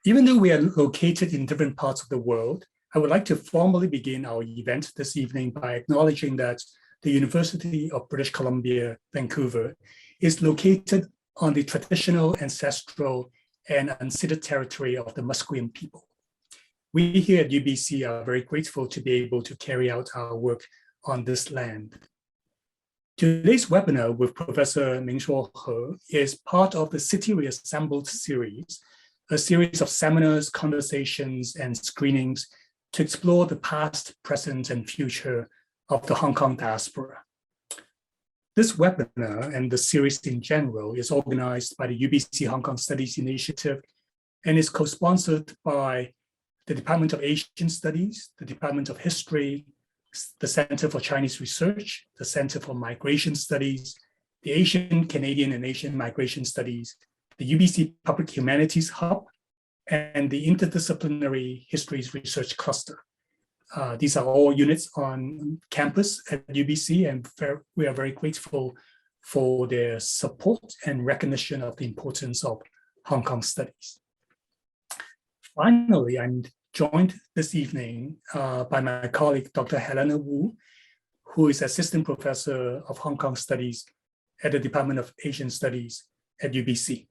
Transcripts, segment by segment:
Even though we are located in different parts of the world, I would like to formally begin our event this evening by acknowledging that the University of British Columbia, Vancouver, is located on the traditional, ancestral, and unceded territory of the Musqueam people. We here at UBC are very grateful to be able to carry out our work on this land. Today's webinar with Professor Ming-sho is part of the City Reassembled series, a series of seminars, conversations, and screenings to explore the past, present, and future of the Hong Kong diaspora. This webinar and the series in general is organized by the UBC Hong Kong Studies Initiative and is co-sponsored by the Department of Asian Studies, the Department of History, the Center for Chinese Research, the Center for Migration Studies, the Asian, Canadian, and Asian Migration Studies, the UBC Public Humanities Hub, and the Interdisciplinary Histories Research Cluster. These are all units on campus at UBC, and we are very grateful for their support and recognition of the importance of Hong Kong studies. Finally, I'm joined this evening by my colleague, Dr. Helena Wu, who is Assistant Professor of Hong Kong Studies at the Department of Asian Studies at UBC,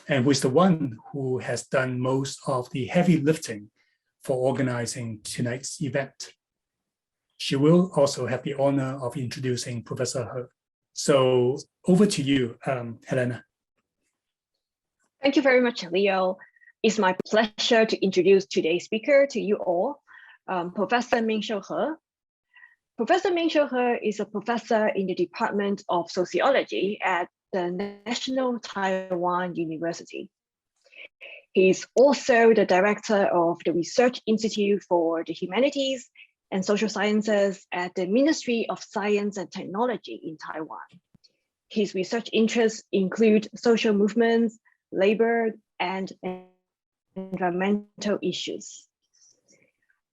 and who is the one who has done most of the heavy lifting for organizing tonight's event. She will also have the honor of introducing Professor He. So over to you, Helena. Thank you very much, Leo. It's my pleasure to introduce today's speaker to you all, Professor Ming-sho He. Professor Ming-sho He is a professor in the Department of Sociology at the National Taiwan University. He's also the director of the Research Institute for the Humanities and Social Sciences at the Ministry of Science and Technology in Taiwan. His research interests include social movements, labor, and environmental issues.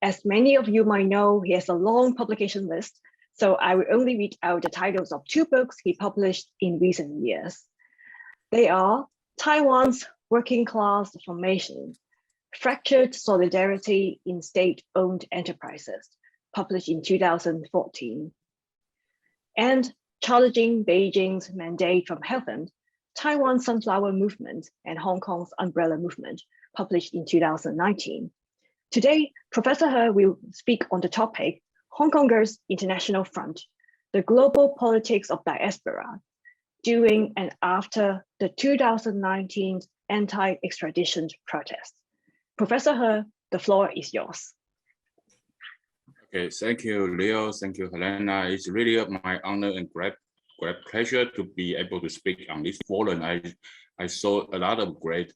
As many of you might know, he has a long publication list, so I will only read out the titles of 2 books he published in recent years. They are Taiwan's Working Class Formation, Fractured Solidarity in State-Owned Enterprises, published in 2014, and Challenging Beijing's Mandate from Heaven, Taiwan's Sunflower Movement and Hong Kong's Umbrella Movement, published in 2019. Today, Professor He will speak on the topic, Hongkongers' International Front, the Global Politics of Diaspora, during and after the 2019 Anti-Extradition protest. Professor He, the floor is yours. Okay, thank you, Leo. Thank you, Helena. It's really my honor and great pleasure to be able to speak on this forum. I saw a lot of great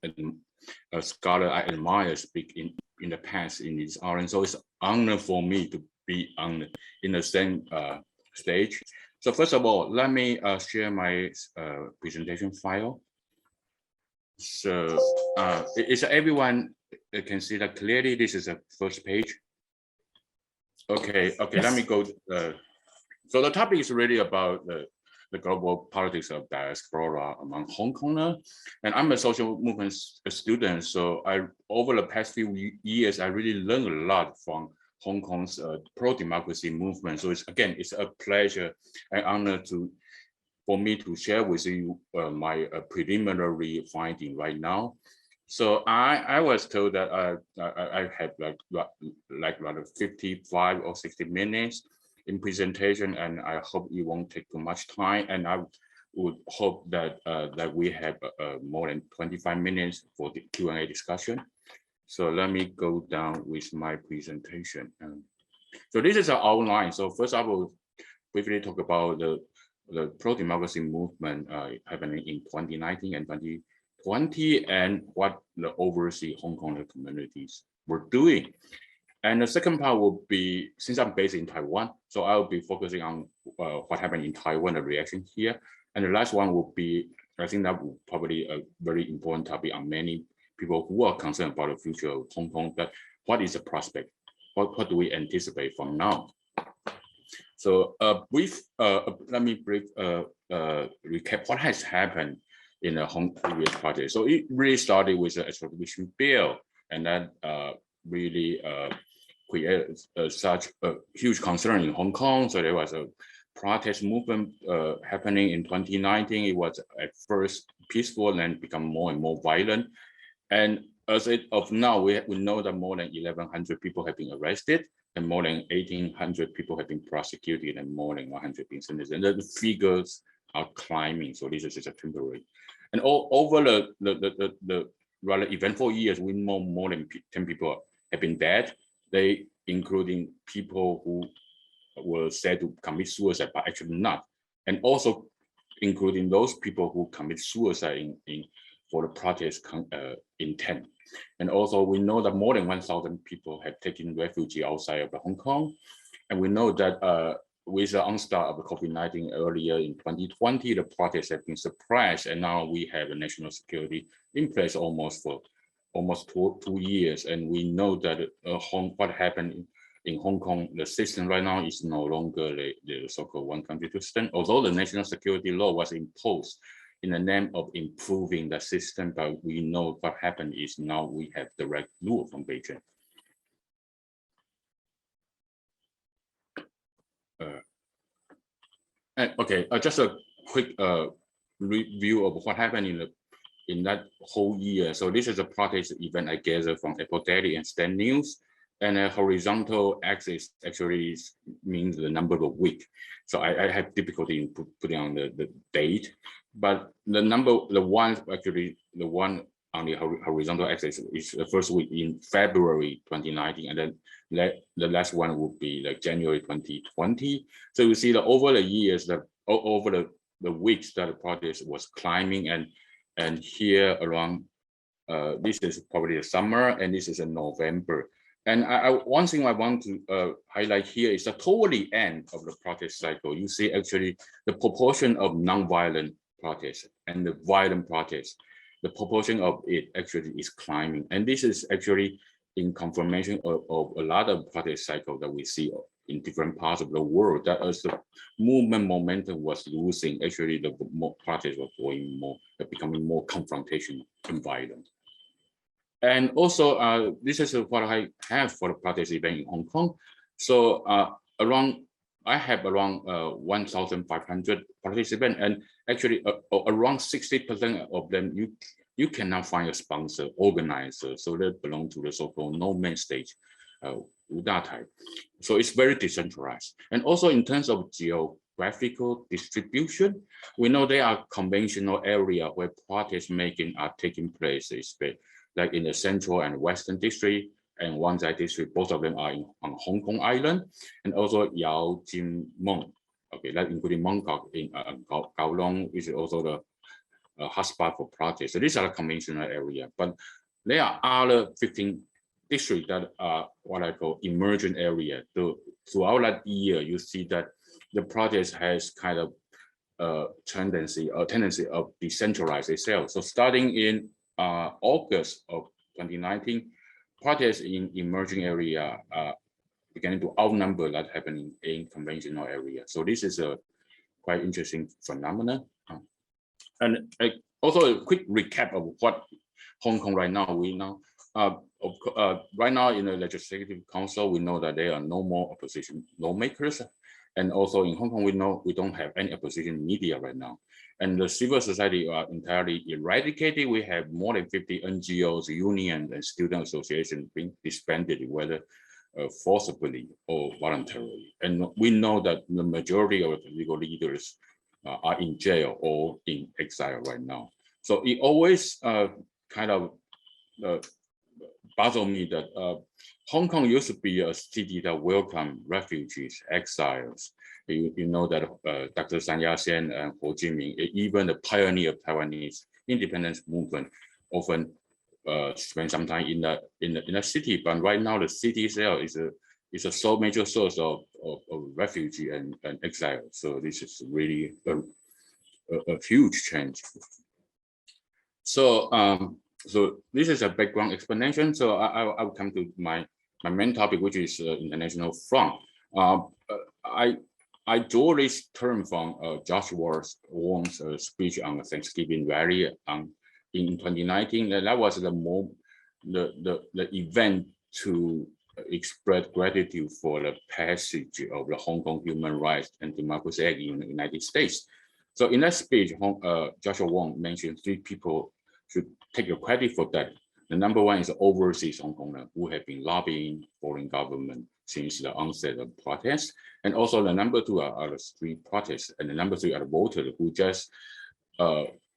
scholar I admire speak in the past in this hour, and so it's an honor for me to be in the same stage. So first of all, let me share my presentation file. So is everyone can see that clearly? This is the first page. Okay, yes. Let me go. So the topic is really about the global politics of diaspora among Hong Kongers. And I'm a social movement student, so over the past few years, I really learned a lot from Hong Kong's pro-democracy movement. So it's a pleasure and honor for me to share with you my preliminary finding right now. So I was told that I have like 55 or 60 minutes in presentation, and I hope it won't take too much time. And I would hope that that we have more than 25 minutes for the Q&A discussion. So let me go down with my presentation. So this is our outline. So first I will briefly talk about the pro-democracy movement happening in 2019 and 2020 and what the overseas Hong Kong communities were doing. And the second part will be, since I'm based in Taiwan, so I will be focusing on what happened in Taiwan, the reaction here. And the last one will be, I think that will probably a very important topic on many people who are concerned about the future of Hong Kong, that what is the prospect? What do we anticipate from now? So let me recap what has happened in the Hong Kong project. So it really started with the extradition bill and that really created such a huge concern in Hong Kong. So there was a protest movement happening in 2019. It was at first peaceful and then become more and more violent. And as of now, we know that more than 1,100 people have been arrested, and more than 1,800 people have been prosecuted, and more than 100 been sentenced. And the figures are climbing. So this is a temporary. And over the rather eventful years, we know more than 10 people have been dead. They, including people who were said to commit suicide, but actually not. And also including those people who commit suicide for the protest intent. And also we know that more than 1,000 people have taken refuge outside of Hong Kong. And we know that with the onslaught of the COVID-19 earlier in 2020, the protests have been suppressed, and now we have a national security in place almost for almost two years. And we know that what happened in Hong Kong, the system right now is no longer the so-called one country two system, although the national security law was imposed in the name of improving the system, but we know what happened is now we have direct rule from Beijing. Okay, just a quick review of what happened in that whole year. So this is a protest event I gathered from Apple Daily and Stand News. And a horizontal axis actually means the number of week. So I have difficulty in putting on the date, but the one on the horizontal axis is the first week in February 2019, and then the last one would be like January 2020. So you see that over the years, over the weeks that the protest was climbing, and here around this is probably the summer, and this is in November. And one thing I want to highlight here is that toward the end of the protest cycle, you see actually the proportion of non-violent protests and the violent protests, the proportion of it actually is climbing. And this is actually in confirmation of a lot of protest cycles that we see in different parts of the world, that as the movement momentum was losing, actually the protests were becoming more confrontational and violent. And also, this is what I have for the protest event in Hong Kong. So I have around 1,500 participants, and actually around 60% of them, you cannot find a sponsor, organizer, so they belong to the so-called no main stage, type. So it's very decentralized. And also in terms of geographical distribution, we know there are conventional areas where protest making are taking place, like in the central and western district and Wangzai district. Both of them are on Hong Kong Island, and also Yao Jin Meng, okay, that including Mong Kok in Kowloon, which is also the hotspot for protests. So these are the conventional area, but there are other 15 districts that are what I call emergent area. Throughout that year, you see that the protest has kind of tendency of decentralize itself. So starting in August of 2019, protests in emerging area beginning to outnumber that happening in conventional area. So this is a quite interesting phenomenon. And also a quick recap of what Hong Kong right now. Right now in the Legislative Council, we know that there are no more opposition lawmakers. And also in Hong Kong, we know we don't have any opposition media right now. And the civil society are entirely eradicated. We have more than 50 NGOs, unions, and student associations being disbanded, whether forcibly or voluntarily. And we know that the majority of political leaders are in jail or in exile right now. So it always kind of bothers me that Hong Kong used to be a city that welcomed refugees, exiles. You know that Dr. Sun Yat-sen and Ho Chi Minh, even the pioneer of Taiwanese independence movement, often spend some time in the city. But right now, the city itself is a so major source of refugee and exile. So this is really a huge change. So so this is a background explanation. So I will come to my main topic, which is international front. I draw this term from Josh Wong's speech on the Thanksgiving rally in 2019. That was the the event to express gratitude for the passage of the Hong Kong Human Rights and Democracy Act in the United States. So in that speech, Joshua Wong mentioned 3 people should take the credit for that. The number 1 is overseas Hong Kongers who have been lobbying foreign government since the onset of protests. And also the number 2 are the street protests, and the number 3 are the voters who just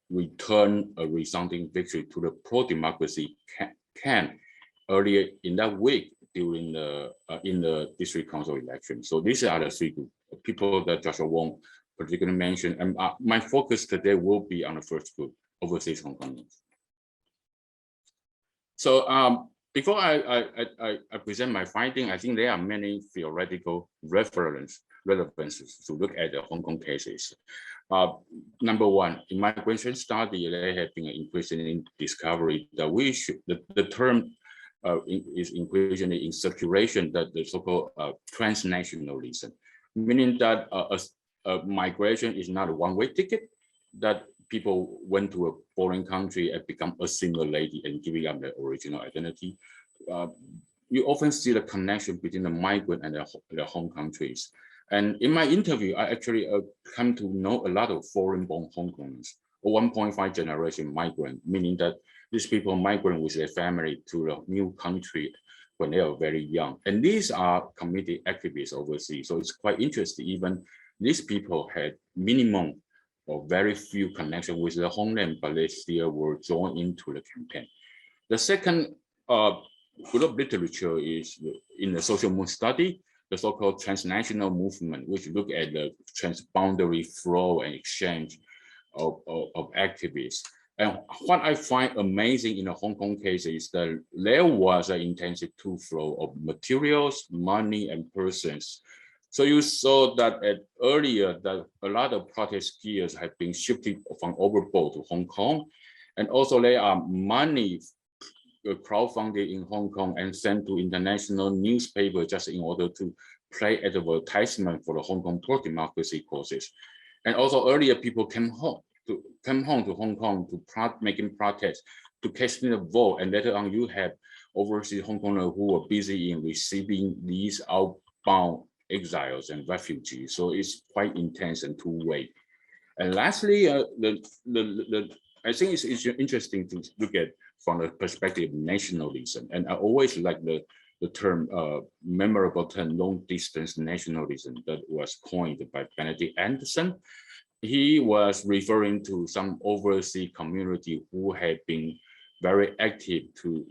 returned a resounding victory to the pro-democracy camp earlier in that week during the in the district council election. So these are the 3 people that Joshua Wong particularly mentioned. And my focus today will be on the first group, overseas Hong Kongers. So before I present my finding, I think there are many theoretical relevances to look at the Hong Kong cases. Number 1, in migration study, there have been an increasing discovery that we should, the term is increasingly in circulation, that the so-called transnationalism, meaning that migration is not a one-way ticket, that people went to a foreign country and become assimilated and giving up their original identity. You often see the connection between the migrant and their home countries. And in my interview, I actually come to know a lot of foreign-born Hongkongers, a 1.5 generation migrant, meaning that these people migrate with their family to a new country when they are very young. And these are community activists overseas. So it's quite interesting. Even these people had minimum or very few connection with the homeland, but they still were drawn into the campaign. The second group of literature is in the social movement study, the so-called transnational movement, which look at the transboundary flow and exchange of activists. And what I find amazing in the Hong Kong case is that there was an intensive flow of materials, money, and persons. So you saw that earlier that a lot of protest gears have been shifted from overboard to Hong Kong. And also there are money crowdfunded in Hong Kong and sent to international newspapers just in order to play advertisement for the Hong Kong pro-democracy causes. And also earlier people came home to Hong Kong to making protests, to casting the vote. And later on you have overseas Hong Kongers who were busy in receiving these outbound exiles and refugees. So it's quite intense and two-way. And lastly, I think it's interesting to look at from the perspective of nationalism. And I always like the term, memorable term, long-distance nationalism that was coined by Benedict Anderson. He was referring to some overseas community who had been very active to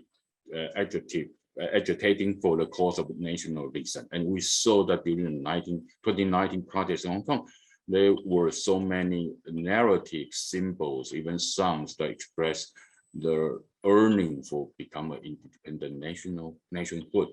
agitating for the cause of nationalism. And we saw that during the 2019 protests in Hong Kong, there were so many narrative symbols, even songs that express the yearning for become an independent nationhood.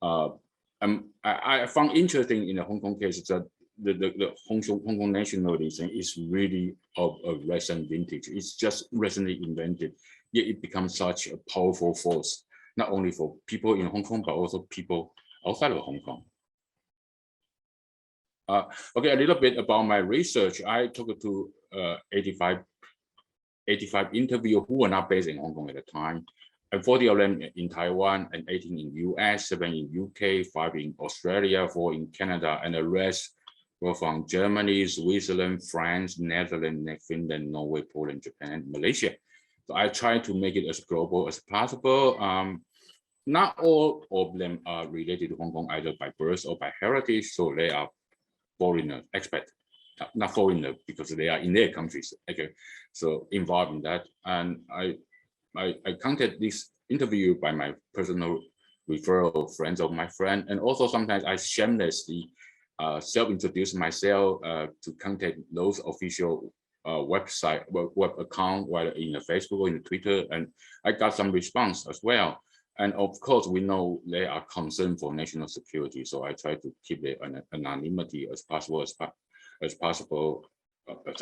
I found interesting in the Hong Kong case that the Hong Kong nationalism is really of a recent vintage. It's just recently invented, yet it becomes such a powerful force, not only for people in Hong Kong, but also people outside of Hong Kong. Okay, a little bit about my research. I talked to 85 interviewers who were not based in Hong Kong at the time, and 40 of them in Taiwan, and 18 in US, 7 in UK, 5 in Australia, 4 in Canada, and the rest were from Germany, Switzerland, France, Netherlands, Finland, Norway, Poland, Japan, and Malaysia. So I try to make it as global as possible. Not all of them are related to Hong Kong either by birth or by heritage, so they are foreigner, expat, not foreigner because they are in their countries. Okay, so involved in that, and I counted this interview by my personal referral friends of my friend, and also sometimes I shamelessly self-introduce myself to contact those official website web account, whether in the Facebook or in the Twitter, and I got some response as well. And of course, we know they are concerned for national security, so I try to keep the anonymity as possible as I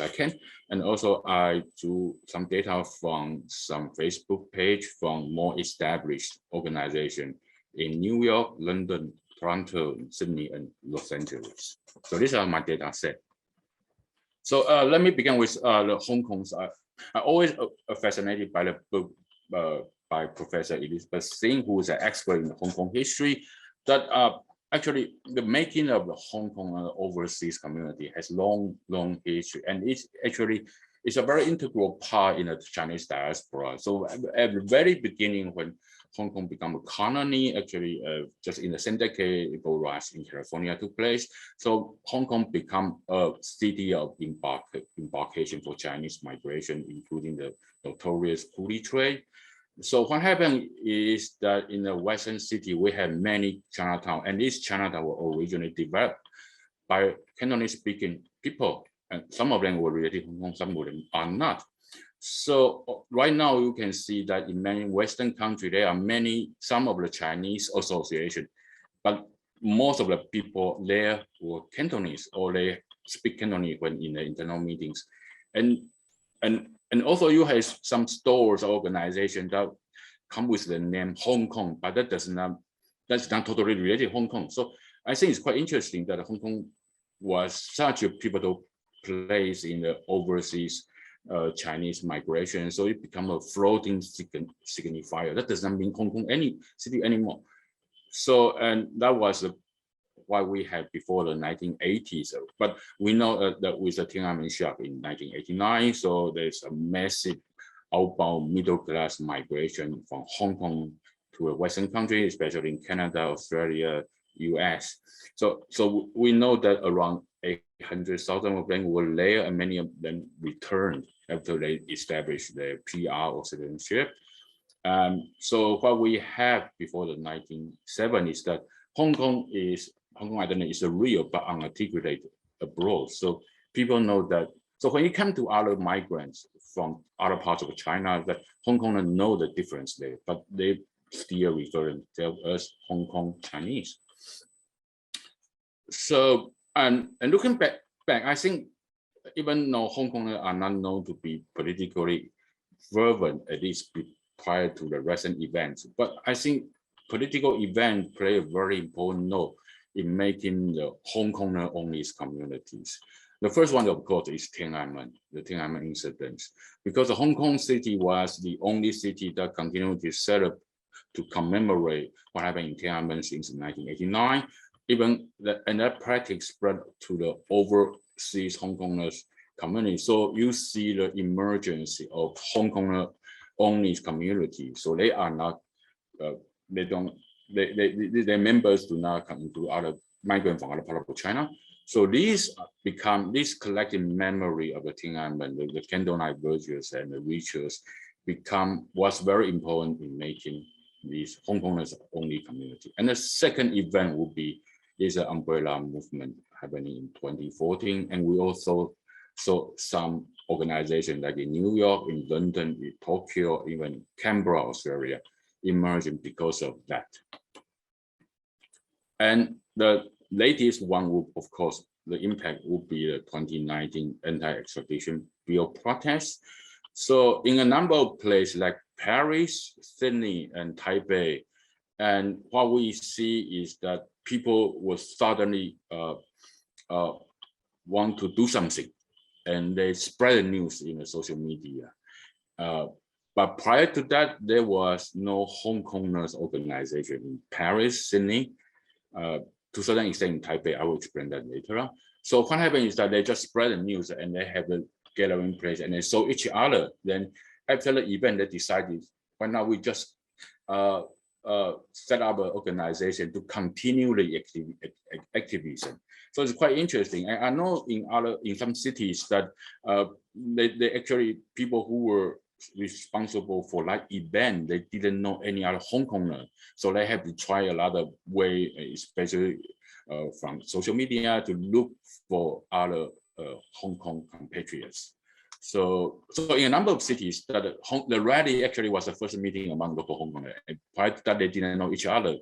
can. And also I do some data from some Facebook page from more established organization in New York, London, Toronto, Sydney, and Los Angeles. So these are my data set. So let me begin with the Hong Kongs. I always fascinated by the book by Professor Elizabeth Singh, who is an expert in Hong Kong history, that actually the making of the Hong Kong overseas community has long history, and it's a very integral part in the Chinese diaspora. So at the very beginning, when Hong Kong became a colony, actually just in the same decade, the gold rush in California took place. So Hong Kong became a city of embarkation for Chinese migration, including the notorious coolie trade. So what happened is that in the Western city, we have many Chinatown, and these Chinatown were originally developed by Cantonese-speaking people, and some of them were related to Hong Kong, some of them are not. So right now you can see that in many Western countries, there are some of the Chinese association, but most of the people there were Cantonese, or they speak Cantonese when in the internal meetings. And also you have some stores or organizations that come with the name Hong Kong, but that's not totally related to Hong Kong. So I think it's quite interesting that Hong Kong was such a pivotal place in the overseas Chinese migration. So it became a floating signifier. That does not mean Hong Kong any city anymore. So, and that was what we had before the 1980s. But we know that with the Tiananmen shock in 1989, so there's a massive outbound middle class migration from Hong Kong to a Western country, especially in Canada, Australia, US. So we know that around 800,000 of them were there, and many of them returned after they established their PR or citizenship. So what we have before the 1970s is that Hong Kong identity is a real but unarticulated abroad. So people know that. So when you come to other migrants from other parts of China, that Hong Kongers know the difference there, but they still refer themselves as Hong Kong Chinese. So and looking back, I think even though Hong Kongers are not known to be politically fervent, at least prior to the recent events, but I think political events play a very important role in making the Hong Konger only communities. The first one, of course, is Tiananmen, the Tiananmen incidents, because the Hong Kong city was the only city that continued to set up to commemorate what happened in Tiananmen since 1989. And that practice spread to the overseas Hong Kongers community. So you see the emergence of Hong Konger only community. So they are not, their members do not come into other migrants from other parts of China. So these collective memory of the Tiananmen, the candlelight virtues and the rituals was very important in making these Hong Kongers only community. And the second event would be this umbrella movement happening in 2014. And we also saw some organizations like in New York, in London, in Tokyo, even Canberra, Australia, emerging because of that. And the latest one would, of course, the impact would be the 2019 Anti-Extradition bill protests. So in a number of places like Paris, Sydney, and Taipei, and what we see is that people will suddenly want to do something, and they spread the news in the social media. But prior to that, there was no Hong Kongers organization in Paris, Sydney, to a certain extent in Taipei. I will explain that later on. So what happened is that they just spread the news, and they have a gathering place, and they saw each other. Then after the event, they decided, why not we just set up an organization to continue the activism. So it's quite interesting. And I know in some cities that they actually, people who were responsible for that event, they didn't know any other Hong Konger. So they have to try a lot of way, especially from social media, to look for other Hong Kong compatriots. So in a number of cities, the rally actually was the first meeting among local Hong Kongers. And prior to that, they didn't know each other's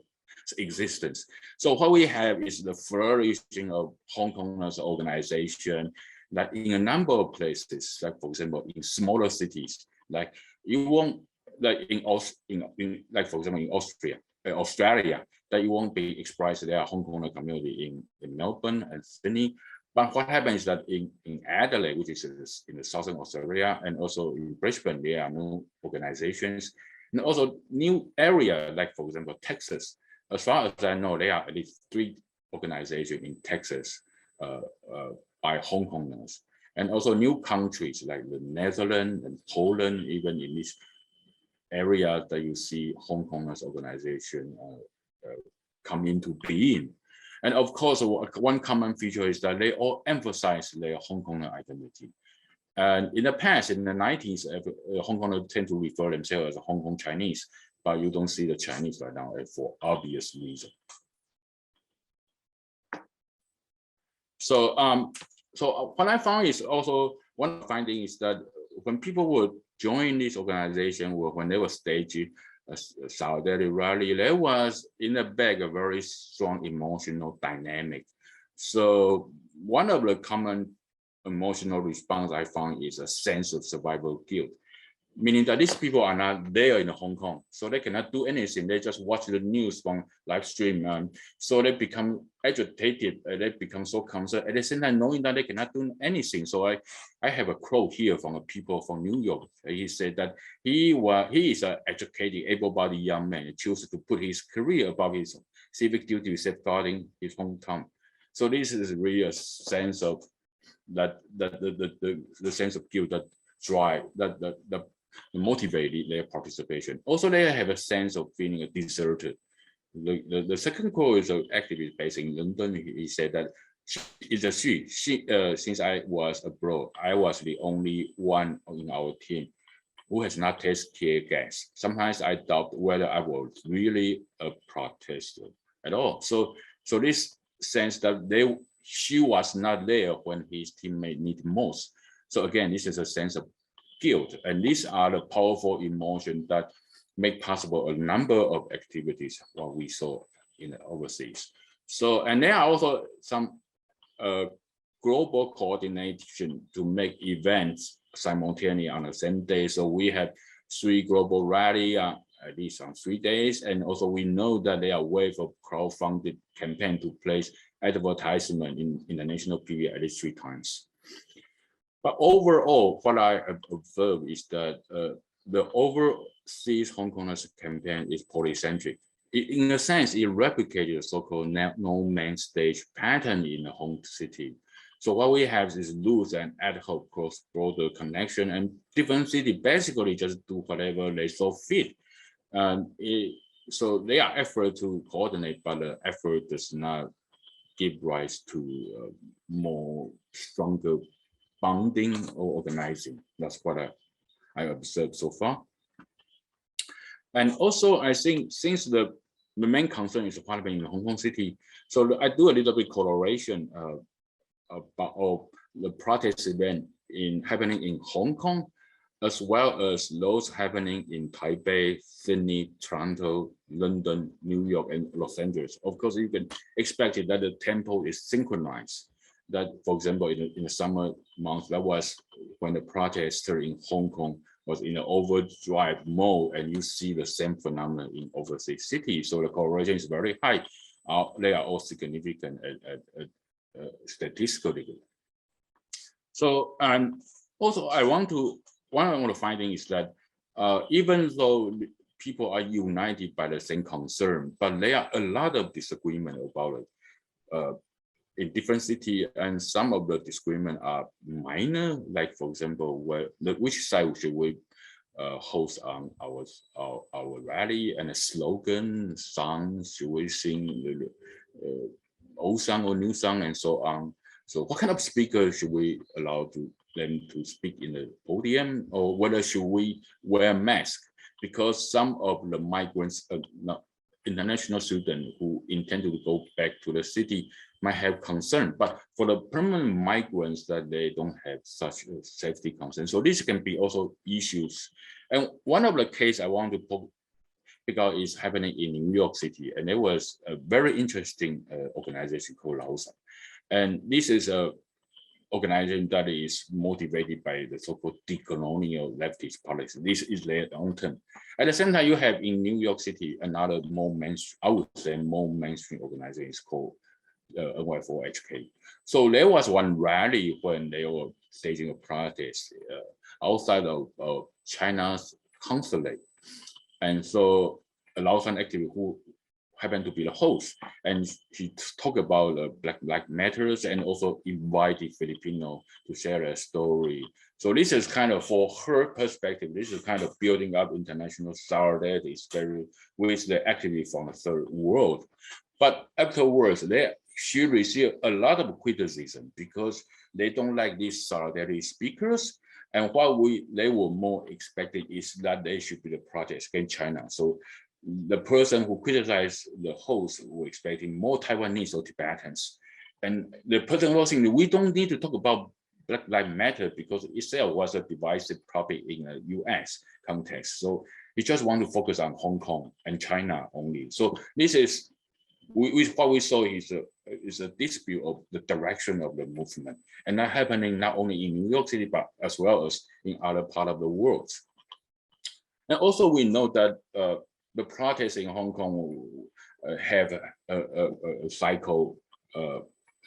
existence. So what we have is the flourishing of Hong Kongers organization that in a number of places, like for example, in smaller cities, like you won't, like like for example in Australia, that you won't be expressed there are Hong Konger community in Melbourne and Sydney. But what happens is that in Adelaide, which is in the southern Australia, and also in Brisbane, there are no organizations. And also new area, like for example, Texas. As far as I know, there are at least 3 organizations in Texas by Hongkongers. And also new countries like the Netherlands and Poland, even in this area that you see Hongkongers organization come into being. And of course, one common feature is that they all emphasize their Hongkonger identity. And in the past, in the 90s, Hong Kongers tend to refer themselves as Hong Kong Chinese, but you don't see the Chinese right now for obvious reasons. So, what I found is also one finding is that when people would join this organization, or when they were staging a solidarity rally, there was in the back a very strong emotional dynamic. So one of the common emotional response I found is a sense of survival guilt, meaning that these people are not there in Hong Kong, so they cannot do anything. They just watch the news from live stream, so they become agitated. They become so concerned at the same time, knowing that they cannot do anything. So I have a quote here from a people from New York. He said that he is an educated, able-bodied young man and chooses to put his career above his civic duty, safeguarding his hometown. So this is really a sense of that the sense of guilt that drive that motivated their participation. Also, they have a sense of feeling deserted. The second quote is an activist based in London. He said that she since I was abroad, I was the only one in our team who has not tasted tear gas. Sometimes I doubt whether I was really a protester at all. So this sense that she was not there when his teammate needed most. So again, this is a sense of guilt, and these are the powerful emotions that make possible a number of activities what we saw in the overseas. So, and there are also some global coordination to make events simultaneously on the same day. So we have 3 global rally at least on 3 days, and also we know that there are waves of crowdfunded campaign to place advertisement in the national TV at least 3 times. But overall, what I observe is that the overseas Hong Kongers campaign is polycentric. In a sense, it replicated the so-called no man stage pattern in the home city. So what we have is loose and ad hoc cross-border connection, and different cities basically just do whatever they saw fit. So they are effort to coordinate, but the effort does not give rise to more stronger bonding or organizing. That's what I observed so far. And also, I think since the main concern is happening in Hong Kong City, so I do a little bit correlation about the protest event happening in Hong Kong, as well as those happening in Taipei, Sydney, Toronto, London, New York, and Los Angeles. Of course, you can expect it that the tempo is synchronized. That, for example, in the summer months, that was when the protester in Hong Kong was in an overdrive mode, and you see the same phenomenon in overseas cities. So the correlation is very high. They are all significant statistically. So, and also one I want to find is that even though people are united by the same concern, but there are a lot of disagreement about it. In different cities, and some of the disagreement are minor, like for example, which side should we host on our rally, and a slogan, songs, should we sing the old song or new song, and so on. So what kind of speaker should we allow them to speak in the podium, or whether should we wear masks? Because some of the migrants, international students who intend to go back to the city might have concern, but for the permanent migrants that they don't have such a safety concern. So this can be also issues. And one of the case I want to pick out is happening in New York City, and there was a very interesting organization called Laosa. And this is a organization that is motivated by the so-called decolonial leftist policy. This is their own term. At the same time, you have in New York City another more mainstream, I would say more mainstream organization is called NY4HK. So there was one rally when they were staging a protest outside of China's consulate. And so a Laosan activist who happened to be the host, and he talked about Black matters and also invited Filipino to share their story. So this is kind of, for her perspective, this is kind of building up international solidarity with the activists from the third world. But afterwards, she received a lot of criticism because they don't like these solidarity speakers. And what they were more expecting is that they should be the protest against China. So the person who criticized the host were expecting more Taiwanese or Tibetans. And the person was saying, we don't need to talk about Black Lives Matter because itself was a divisive topic in a US context. So we just want to focus on Hong Kong and China only. So this is what we saw is a dispute of the direction of the movement. And that happening not only in New York City, but as well as in other parts of the world. And also we know that the protests in Hong Kong have a cycle.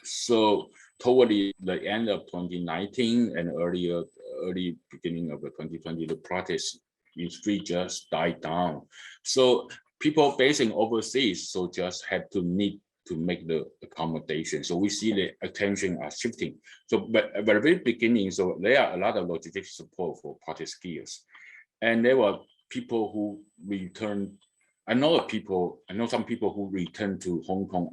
So toward the end of 2019 and early beginning of 2020, the protests in street just died down. So people basing overseas, so just have to need to make the accommodation. So we see the attention are shifting. So but at the very beginning, so there are a lot of logistic support for protest skiers. And there were people who returned. I know some people who return to Hong Kong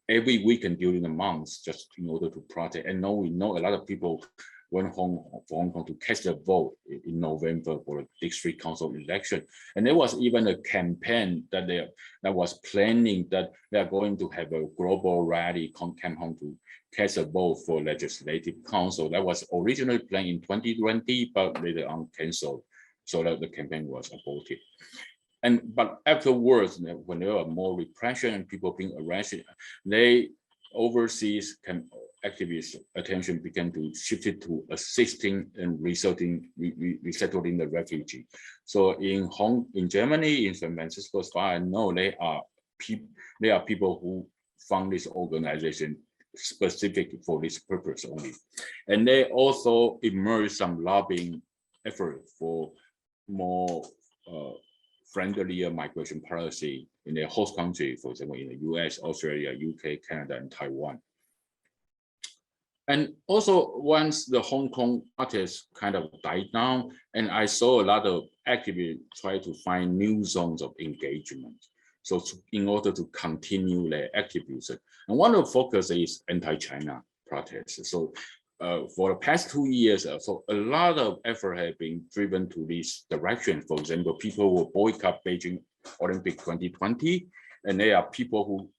every weekend during the months just in order to protest. And we know a lot of people went home for Hong Kong to cast their vote in November for the district council election. And there was even a campaign that was planning that they are going to have a global rally come home to cast a vote for legislative council. That was originally planned in 2020, but later on canceled. So that the campaign was aborted. But afterwards, when there were more repression and people being arrested, overseas activists' attention began to shift it to assisting and resettling the refugee. So in Germany, in San Francisco, as far as I know, there are people who found this organization specific for this purpose only. And they also emerged some lobbying effort for more friendlier migration policy in their host country, for example, in the US, Australia, UK, Canada, and Taiwan. And also, once the Hong Kong protests kind of died down, and I saw a lot of activists try to find new zones of engagement. So in order to continue their activism. And one of the focus is anti-China protests. So for the past 2 years, so a lot of effort has been driven to this direction. For example, people will boycott Beijing Olympic 2020, and there are people who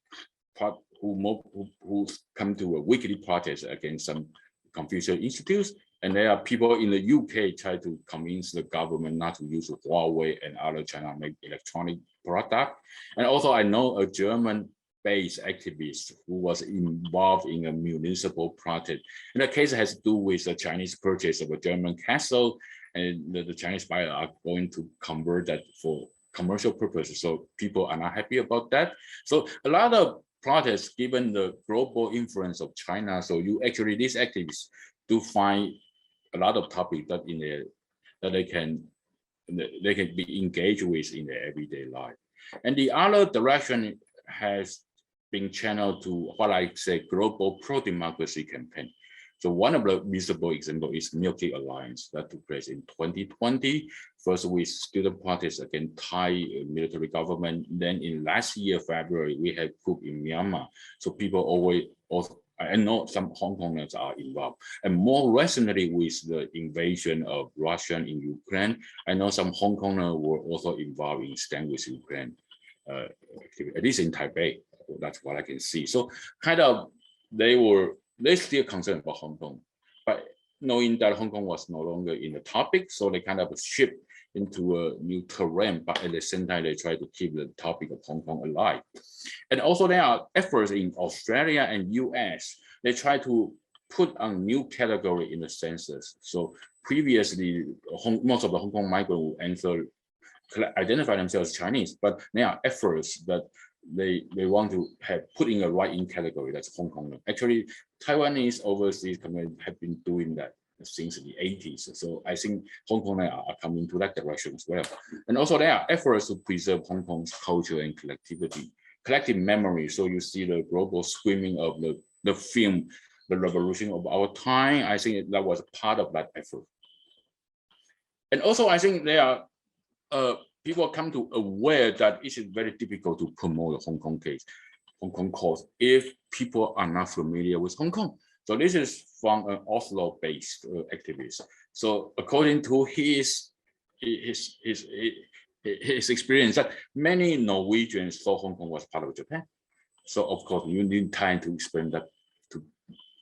come to a weekly protest against some Confucius institutes, and there are people in the UK try to convince the government not to use Huawei and other China-made electronic product. And also, I know a German-based activist who was involved in a municipal protest. And the case has to do with the Chinese purchase of a German castle, and the Chinese buyer are going to convert that for commercial purposes. So people are not happy about that. So a lot of protests, given the global influence of China, so these activists do find a lot of topics that they can be engaged with in their everyday life. And the other direction has been channeled to what I say global pro-democracy campaign. So one of the visible examples is Milky Alliance that took place in 2020. First with student protests against Thai military government. Then in last year, February, we had coup in Myanmar. So people also, I know some Hong Kongers are involved. And more recently with the invasion of Russia in Ukraine, I know some Hong Kongers were also involved in Stand with Ukraine, at least in Taipei. That's what I can see. So kind of they're still concerned about Hong Kong, but knowing that Hong Kong was no longer in the topic, so they kind of shift into a new terrain, but at the same time, they try to keep the topic of Hong Kong alive. And also there are efforts in Australia and US. They try to put a new category in the census. So previously, most of the Hong Kong migrants will identify themselves as Chinese, but there are efforts that they want to have put in a right-in category, that's Hong Kong. Actually, Taiwanese overseas community have been doing that since the 80s. So I think Hong Kong are coming to that direction as well. And also there are efforts to preserve Hong Kong's culture and collective memory. So you see the global screaming of the film, The Revolution of Our Time. I think that was part of that effort. And also I think there are people come to aware that it is very difficult to promote the Hong Kong case, Hong Kong cause, if people are not familiar with Hong Kong. So this is from an Oslo-based activist. So according to his experience, that many Norwegians thought Hong Kong was part of Japan. So of course you need time to explain that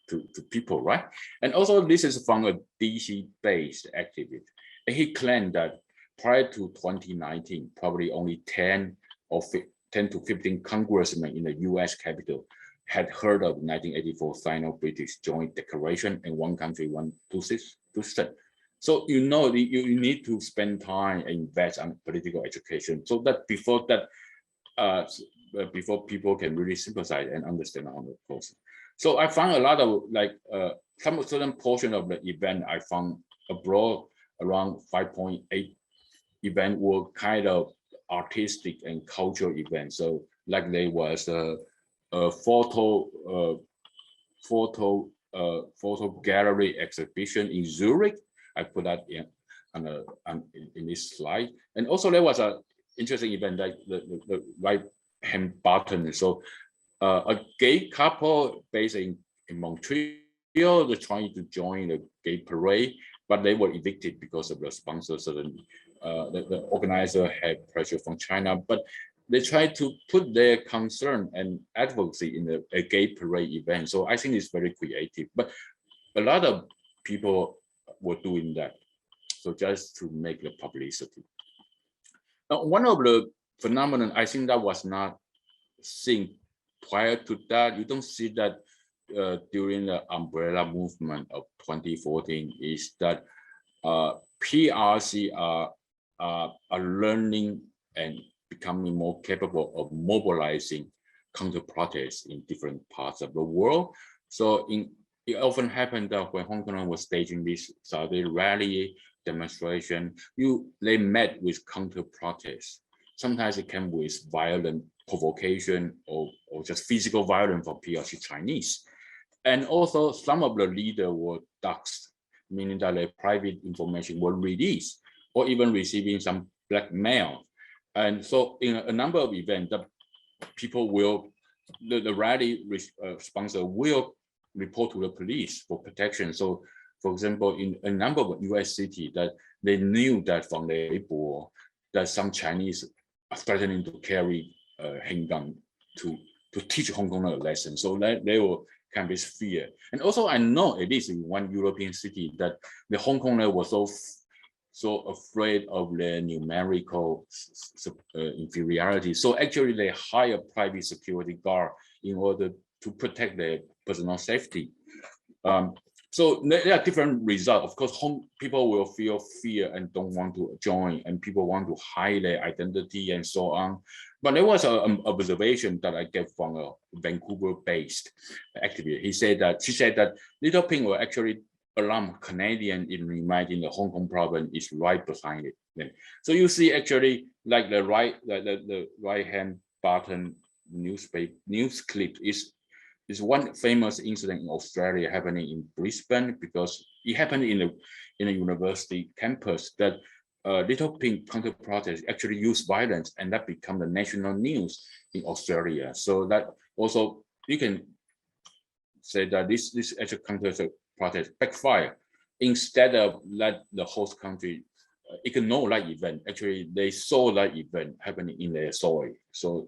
to people, right? And also this is from a DC-based activist. And he claimed that prior to 2019, probably only 10 to 15 congressmen in the US Capitol had heard of 1984 Sino-British Joint Declaration and one country, one system. So you know you need to spend time and invest on political education, so that before people can really sympathize and understand on the process. So I found a lot of some certain portion of the event I found abroad, around 5.8 event were kind of artistic and cultural events. So like there was a photo gallery exhibition in Zurich. I put that in this slide. And also there was an interesting event like the right hand button. So a gay couple based in Montreal, they're trying to join the gay parade, but they were evicted because of the sponsor. So the organizer had pressure from China, but they tried to put their concern and advocacy in a gay parade event. So I think it's very creative, but a lot of people were doing that. So just to make the publicity. Now, one of the phenomenon, I think that was not seen prior to that. You don't see that during the umbrella movement of 2014, is that PRC are learning and becoming more capable of mobilizing counter-protests in different parts of the world. So it often happened that when Hong Kong was staging this Saudi rally demonstration, they met with counter-protests. Sometimes it came with violent provocation or just physical violence from PRC Chinese. And also some of the leaders were doxxed, meaning that their private information were released or even receiving some blackmail. And so in a number of events, that people will, the rally sponsor will report to the police for protection. So for example, in a number of US cities that they knew that from the Weibo that some Chinese are threatening to carry a handgun to teach Hong Kong a lesson. So that they will kind of this fear. And also I know at least in one European city that the Hong Kongers were so afraid of their numerical inferiority. So actually they hire private security guard in order to protect their personal safety. So there are different results. Of course, people will feel fear and don't want to join, and people want to hide their identity and so on. But there was an observation that I get from a Vancouver-based activist. She said that Little Pink will actually alarm Canadian in reminding the Hong Kong province is right behind it. Yeah. So you see actually like the right hand button news clip is one famous incident in Australia happening in Brisbane, because it happened in a university campus that Little Pink counter protest actually used violence, and that became the national news in Australia. So that also you can say that this actual counter protest backfire. Instead of let the host country ignore that event, actually they saw that event happening in their soil. So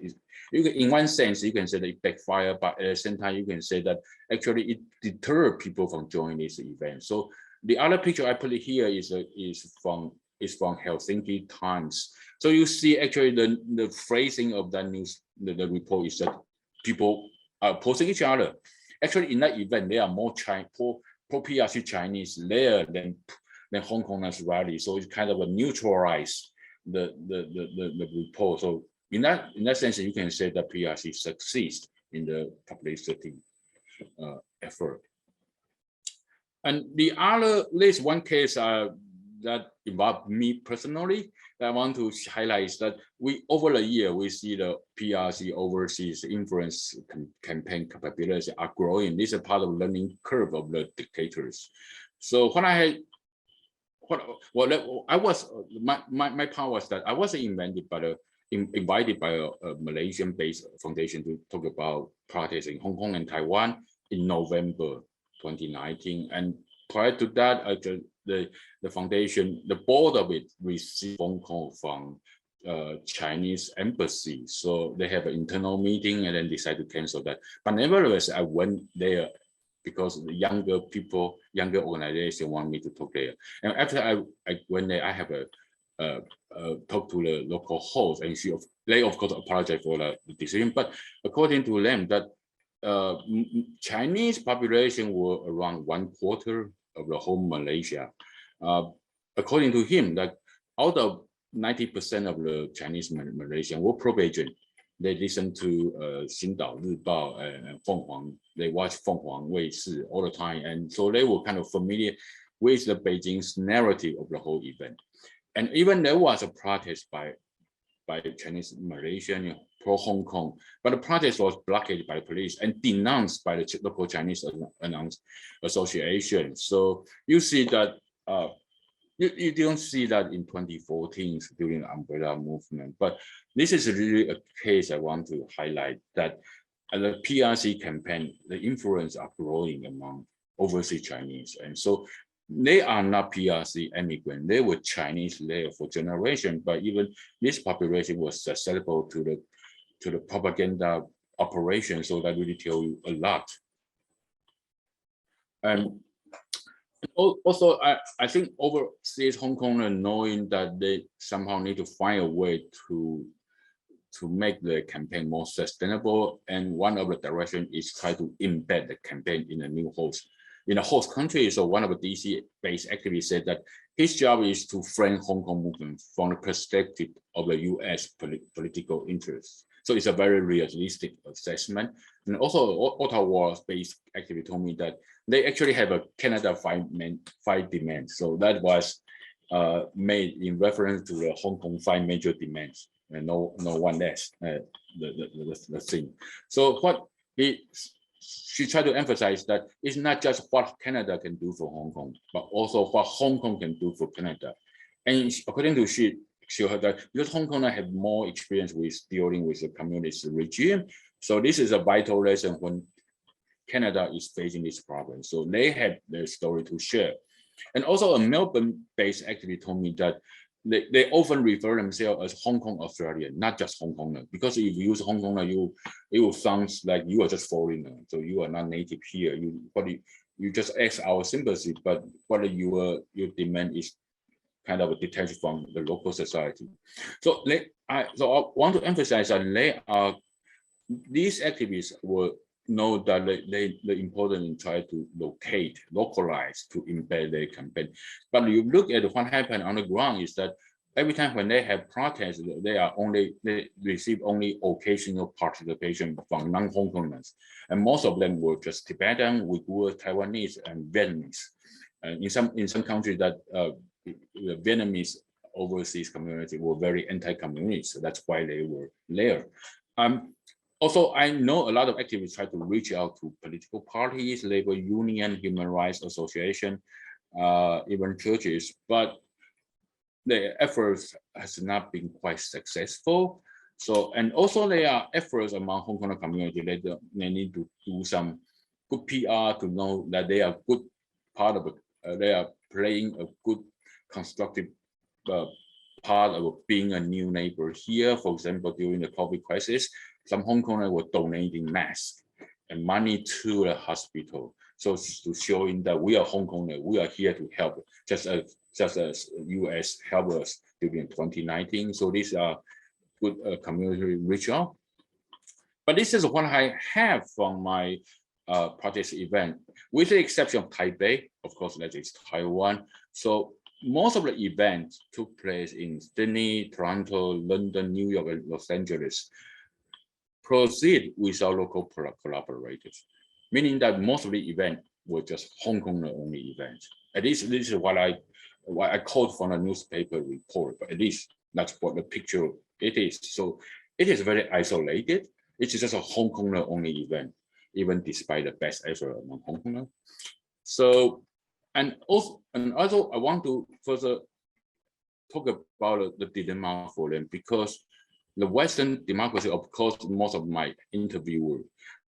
in one sense, you can say that it backfired, but at the same time, you can say that actually it deterred people from joining this event. So the other picture I put here is from Helsinki Times. So you see actually the phrasing of that news, the report is that people are opposing each other. Actually, in that event, there are more pro-PRC Chinese there than Hong Kongers rally. So it's kind of a neutralize the report. So in that sense, you can say that PRC succeeds in the publicity effort. And the other, there's one case that involved me personally that I want to highlight is that over the year, we see the PRC overseas influence campaign capabilities are growing. This is part of the learning curve of the dictators. So when my part was that I was invited by a Malaysian-based foundation to talk about protests in Hong Kong and Taiwan in November 2019. And prior to that, the foundation, the board of it received phone call from Chinese embassy. So they have an internal meeting and then decide to cancel that. But nevertheless, I went there because the younger people, younger organization want me to talk there. And after I went there, I have talk to the local host, and they of course apologize for the decision. But according to them, that Chinese population were around 1/4 of the whole Malaysia. According to him, that out of 90% of the Chinese Malaysian were pro-Beijing. They listen to Xindao, Ribao, and Fenghuang. They watch Fenghuang Weishi all the time, and so they were kind of familiar with the Beijing's narrative of the whole event. And even there was a protest by Chinese Malaysian pro Hong Kong, but the protest was blockaded by the police and denounced by the local Chinese association. So you see that you don't see that in 2014 during the umbrella movement, but this is really a case I want to highlight, that the PRC campaign, the influence are growing among overseas Chinese. And so they are not PRC immigrants. They were Chinese there for generations, but even this population was susceptible to the propaganda operation. So that really tell you a lot. And also, I think overseas Hong Kongers knowing that they somehow need to find a way to make the campaign more sustainable. And one of the directions is try to embed the campaign in a new host. In a host country, so one of the DC-based activists said that his job is to frame Hong Kong movement from the perspective of the US political interests. So it's a very realistic assessment. And also Ottawa-based activist told me that they actually have a Canada five demands. So that was made in reference to the Hong Kong 5 major demands, and no one less, the thing. So what she tried to emphasize that it's not just what Canada can do for Hong Kong, but also what Hong Kong can do for Canada. And according to she heard that because Hong Kong have more experience with dealing with the communist regime, so this is a vital lesson when Canada is facing this problem. So they had their story to share. And also a Melbourne-based activist told me that they often refer themselves as Hong Kong Australian, not just Hong Konger, because if you use Hong Konger, it will sound like you are just foreigner, so you are not native here. You just ask our sympathy, but what your demand is kind of detached from the local society. So I want to emphasize that these activists will know that the important in try to localize, to embed their campaign. But you look at what happened on the ground is that every time when they have protests, they receive only occasional participation from non-Hong Kongers, and most of them were just Tibetan, Uyghur, Taiwanese, and Vietnamese. And in some countries that the Vietnamese overseas community were very anti-communist, so that's why they were there. Also, I know a lot of activists try to reach out to political parties, labor union, human rights association, even churches, but their efforts has not been quite successful. So, and also there are efforts among Hong Kong community that they need to do some good PR to know that they are good part of it. They are playing a good constructive part of being a new neighbor here. For example, during the COVID crisis, some Hong Kongers were donating masks and money to the hospital. So to showing that we are Hong Kongers, we are here to help, just as US helped us during 2019. So these are good community reach out. But this is what I have from my protest event, with the exception of Taipei, of course, that is Taiwan. So most of the events took place in Sydney, Toronto, London, New York, and Los Angeles. Proceed with our local collaborators, meaning that most of the event were just Hong Kong only events. At least this is what I quote from a newspaper report, but at least that's what the picture it is. So it is very isolated. It's just a Hong Kong only event, even despite the best effort among Hong Kongers. So, and also I want to further talk about the dilemma for them, because the Western democracy, of course, most of my interview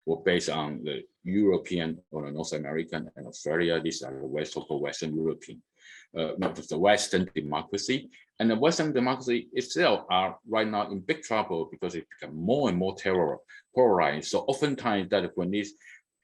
were based on the European or the North American and Australia. These are the so-called Western European, the Western democracy. And the Western democracy itself are right now in big trouble because it become more and more polarized. So oftentimes that when these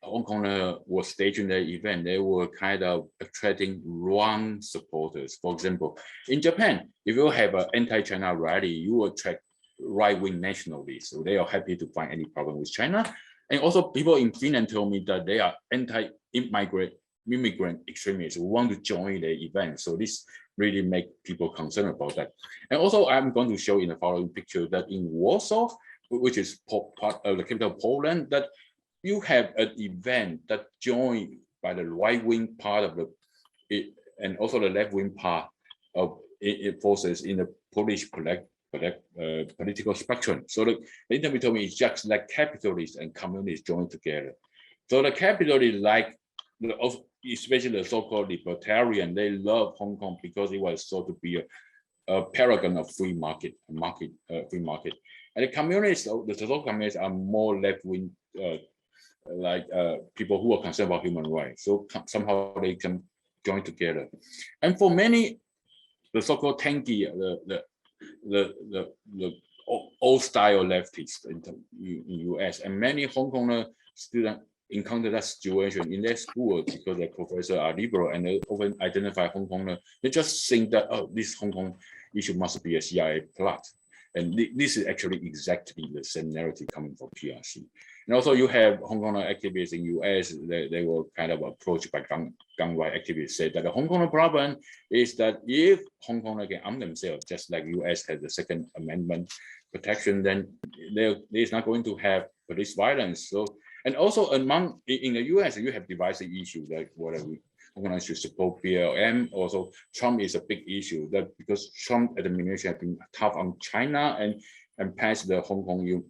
Hong Kongers were staging their event, they were kind of attracting wrong supporters. For example, in Japan, if you have an anti-China rally, you will attract right-wing nationalists. So they are happy to find any problem with China. And also people in Finland told me that they are anti-immigrant extremists who want to join the event. So this really make people concerned about that. And also I'm going to show in the following picture that in Warsaw, which is part of the capital of Poland, that you have an event that joined by the right-wing part of it, and also the left-wing part of forces in the Polish political spectrum. So the interview told me it's just like capitalists and communists joined together. So the capitalists, like especially the so-called libertarian, they love Hong Kong because it was thought to be a paragon of free market. And the communists, the so-called communists, are more left-wing, like people who are concerned about human rights. So somehow they can join together. And for many, the so-called tanky, the old style leftists in US, and many Hong Kong students encounter that situation in their school because their professors are liberal and they often identify Hong Kong. They just think that, oh, this Hong Kong issue must be a CIA plot. And this is actually exactly the same narrative coming from PRC. And also you have Hong Kong activists in US, they were kind of approached by gun right activists, said that the Hong Kong problem is that if Hong Kong can arm themselves, just like US has the Second Amendment protection, then there's not going to have police violence. So, and also among in the US, you have divisive issues like whether Hong Kong should support BLM. Also, Trump is a big issue that because Trump administration has been tough on China and passed the Hong Kong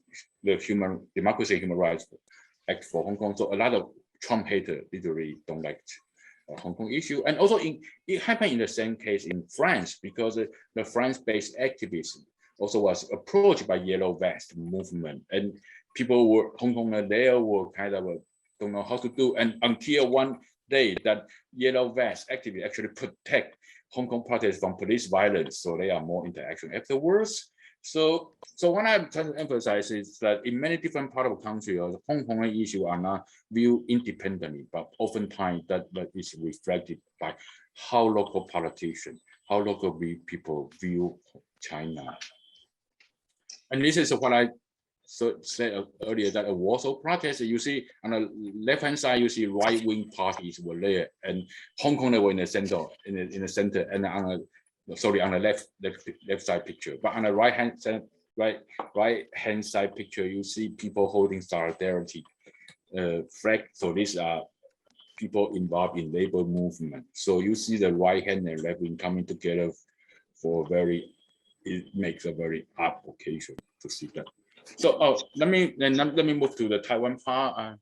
Democracy and Human Rights Act for Hong Kong. So a lot of Trump haters literally don't like Hong Kong issue. And also it happened in the same case in France because the France-based activists also was approached by Yellow Vest movement, and people were Hong Kong there were kind of don't know how to do, and until one day that Yellow Vest activists actually protect Hong Kong protests from police violence, so they are more interaction afterwards. So what I'm trying to emphasize is that in many different parts of the country, the Hong Kong issue are not viewed independently, but oftentimes that is reflected by how local politicians, how local people view China. And this is what I said earlier, that a Warsaw protest, you see on the left-hand side, you see right-wing parties were there, and Hong Kong were in the center, in the center, and on the left side picture. But on the right-hand side picture, you see people holding solidarity flag. So these are people involved in labor movement. So you see the right hand and left wing coming together for it makes a very odd occasion to see that. So let me move to the Taiwan part.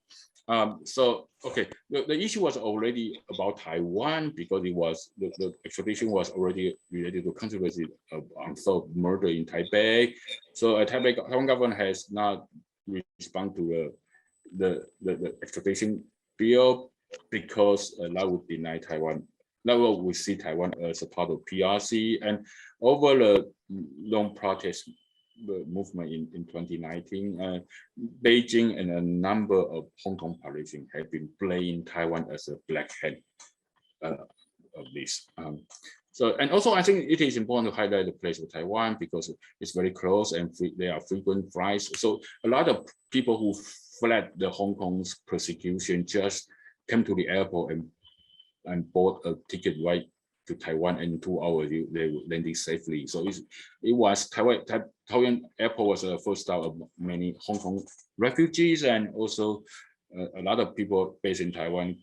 So okay, the issue was already about Taiwan because it was the extradition was already related to controversy of unsolved murder in Taipei. So Taiwan government has not responded to the extradition bill because that would deny Taiwan. That would see Taiwan as a part of PRC, and over the long protest movement in 2019, Beijing and a number of Hong Kong politicians have been playing Taiwan as a black hand of this. So, and also I think it is important to highlight the place of Taiwan because it's very close and there are frequent flights. So a lot of people who fled the Hong Kong's persecution just came to the airport and bought a ticket right to Taiwan, and in 2 hours they were landing safely. So it was Taiwan airport was the first stop of many Hong Kong refugees, and also a lot of people based in Taiwan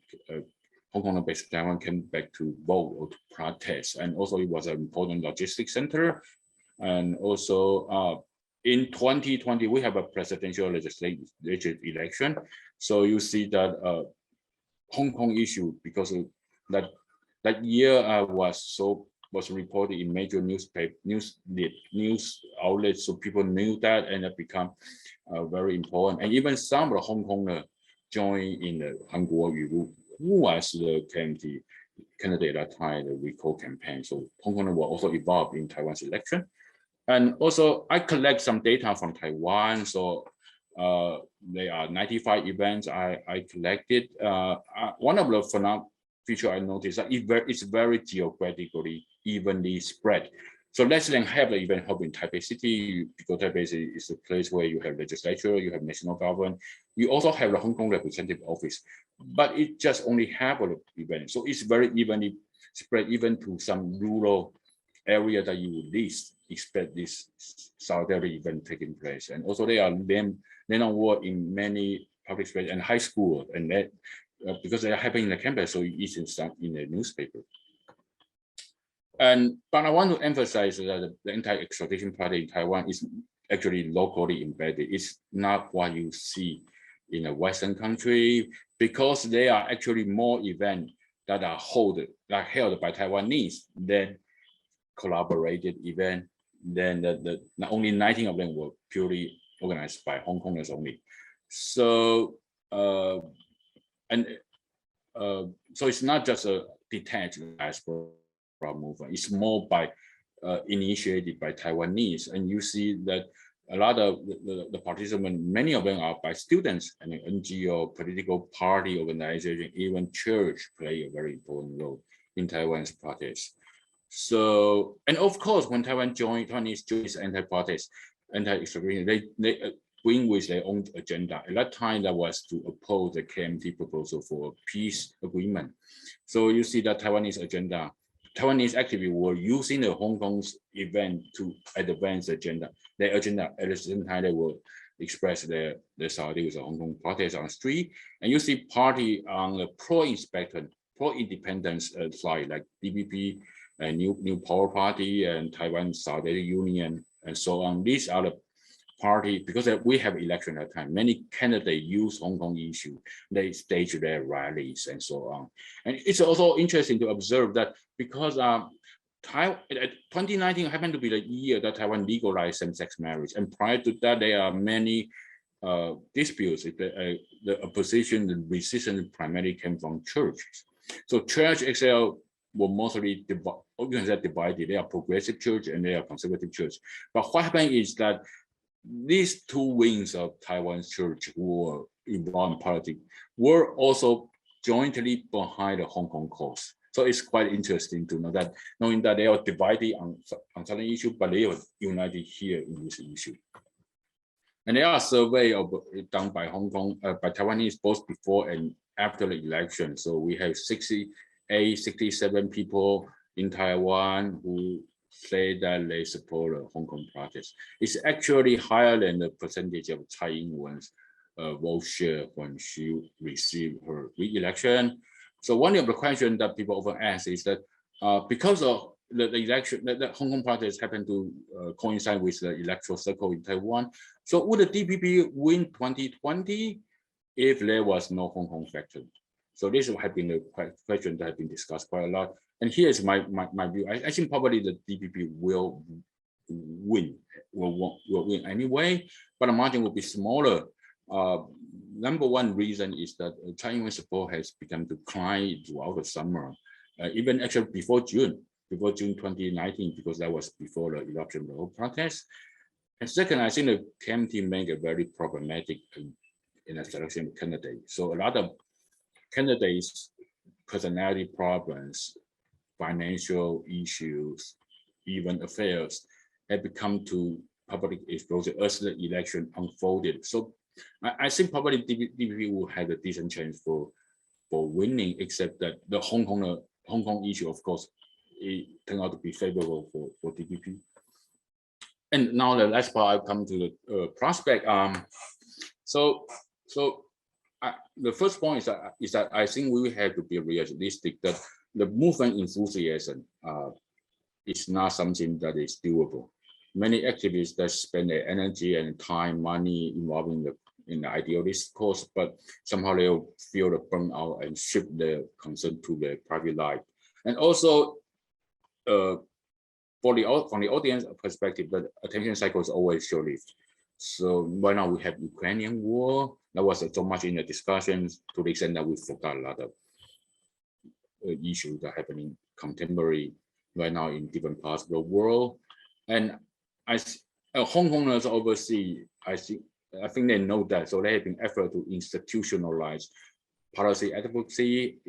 Hong Kong-based Taiwan came back to vote or to protest. And also it was an important logistics center. And also in 2020, we have a presidential legislative election. So you see that Hong Kong issue, because of that year was reported in major news outlets, so people knew that, and it became very important. And even some of the Hong Kongers joined in the Hanguo Yu, who was the KMT candidate at that time, the recall campaign. So Hong Kongers were also involved in Taiwan's election. And also I collect some data from Taiwan. So there are 95 events I collected. One of the feature I noticed that it's very geographically evenly spread. So less than half the event held in Taipei City, because Taipei is a place where you have legislature, you have national government. You also have the Hong Kong representative office, but it just only half of the event. So it's very evenly spread, even to some rural area that you would least expect this solidarity event taking place. And also they are named on word in many public space and high school, and that because they are happening in the campus, so it's in the newspaper. But I want to emphasize that the Anti-Extradition Party in Taiwan is actually locally embedded. It's not what you see in a Western country, because there are actually more events that are held by Taiwanese than collaborated events. Then not only 19 of them were purely organized by Hong Kongers only. So so it's not just a detached diaspora movement. It's more initiated by Taiwanese, and you see that a lot of the participants, many of them are by students and NGO, political party organization, even church play a very important role in Taiwan's protest. So, and of course, when Taiwanese joined anti-protest, anti-extradition, they bring with their own agenda. At that time, that was to oppose the KMT proposal for a peace agreement. So you see that Taiwanese agenda, Taiwanese activists were using the Hong Kong's event to advance their agenda. At the same time, they will express their solidarity with the Hong Kong protest on the street. And you see party on the pro-independence side, like DPP, and New Power Party, and Taiwan Solidarity Union, and so on. These are the party, because we have election at the time, many candidates use Hong Kong issue. They stage their rallies and so on. And it's also interesting to observe that because 2019 happened to be the year that Taiwan legalized same-sex marriage. And prior to that, there are many disputes. The opposition, the resistance primarily came from churches. So church XL were mostly divided. They are progressive church and they are conservative church. But what happened is that these two wings of Taiwan's church who were involved in politics were also jointly behind the Hong Kong cause. So it's quite interesting to know that, knowing that they are divided on certain issue, but they are united here in this issue. And there are surveys done by by Taiwanese both before and after the election. So we have 67 people in Taiwan who say that they support the Hong Kong protest. It's actually higher than the percentage of Tsai Ing-wen's vote share when she received her re-election. So one of the questions that people often ask is that because of the election, the Hong Kong protest happened to coincide with the electoral circle in Taiwan. So would the DPP win 2020 if there was no Hong Kong factor? So this has been a question that has been discussed quite a lot. And here's my view. I think probably the DPP will win anyway, but the margin will be smaller. Number one reason is that Chinese support has begun to climb throughout the summer, even actually before June 2019, because that was before the eruption of the whole protest. And second, I think the KMT made a very problematic in a selection of candidates. So a lot of candidates' personality problems, financial issues, even affairs have become to public exposure as the election unfolded. So I think probably DPP will have a decent chance for winning, except that the Hong Kong issue, of course, it turned out to be favorable for DPP. And now the last part, I come to the prospect. So the first point is that I think we have to be realistic that the movement enthusiasm is not something that is doable. Many activists that spend their energy and time, money involving in the idealist cause, but somehow they'll feel the burnout and shift their concern to their private life. And also, from the audience perspective, the attention cycle is always short-lived. So right now we have Ukrainian war. That was so much in the discussions to the extent that we forgot a lot of issues that are happening contemporary right now in different parts of the world. And Hongkongers overseas, I think they know that, so they have been effort to institutionalize policy advocacy,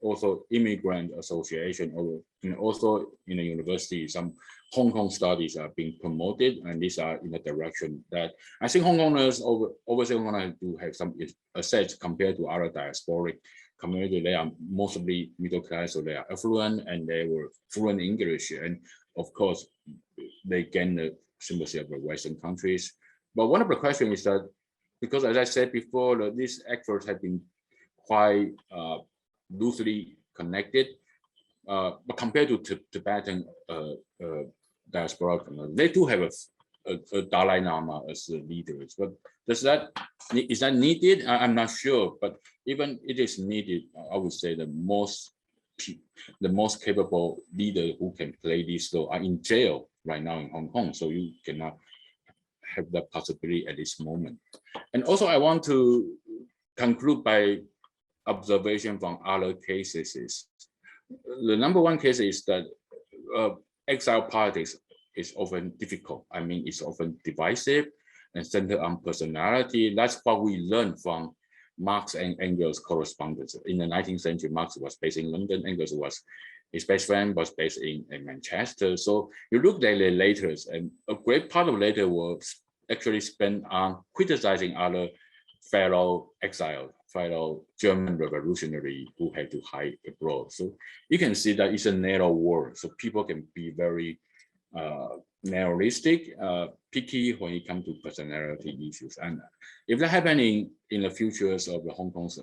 also immigrant association, and also in the university, some Hong Kong studies are being promoted, and these are in the direction that I think Hongkongers overseas do have some assets compared to other diasporic community. They are mostly middle class, so they are affluent and they were fluent in English, and of course they gain the sympathy of the Western countries. But one of the questions is that, because as I said before, these efforts have been quite loosely connected, but compared to Tibetan diaspora, they do have a Dalai Lama as leaders. But is that needed? I'm not sure. But even it is needed, I would say the most capable leader who can play this role are in jail right now in Hong Kong. So you cannot have that possibility at this moment. And also, I want to conclude by observation from other cases. The number one case is that exile politics is often difficult. I mean, it's often divisive and centered on personality. That's what we learned from Marx and Engels' correspondence. In the 19th century, Marx was based in London, Engels his best friend was based in Manchester. So you look at the letters, and a great part of the letter was actually spent on criticizing other fellow exiles, fellow German revolutionary who had to hide abroad. So you can see that it's a narrow world. So people can be very narrowistic, picky when it comes to personality issues. And if that happening in the futures of the Hong Kong's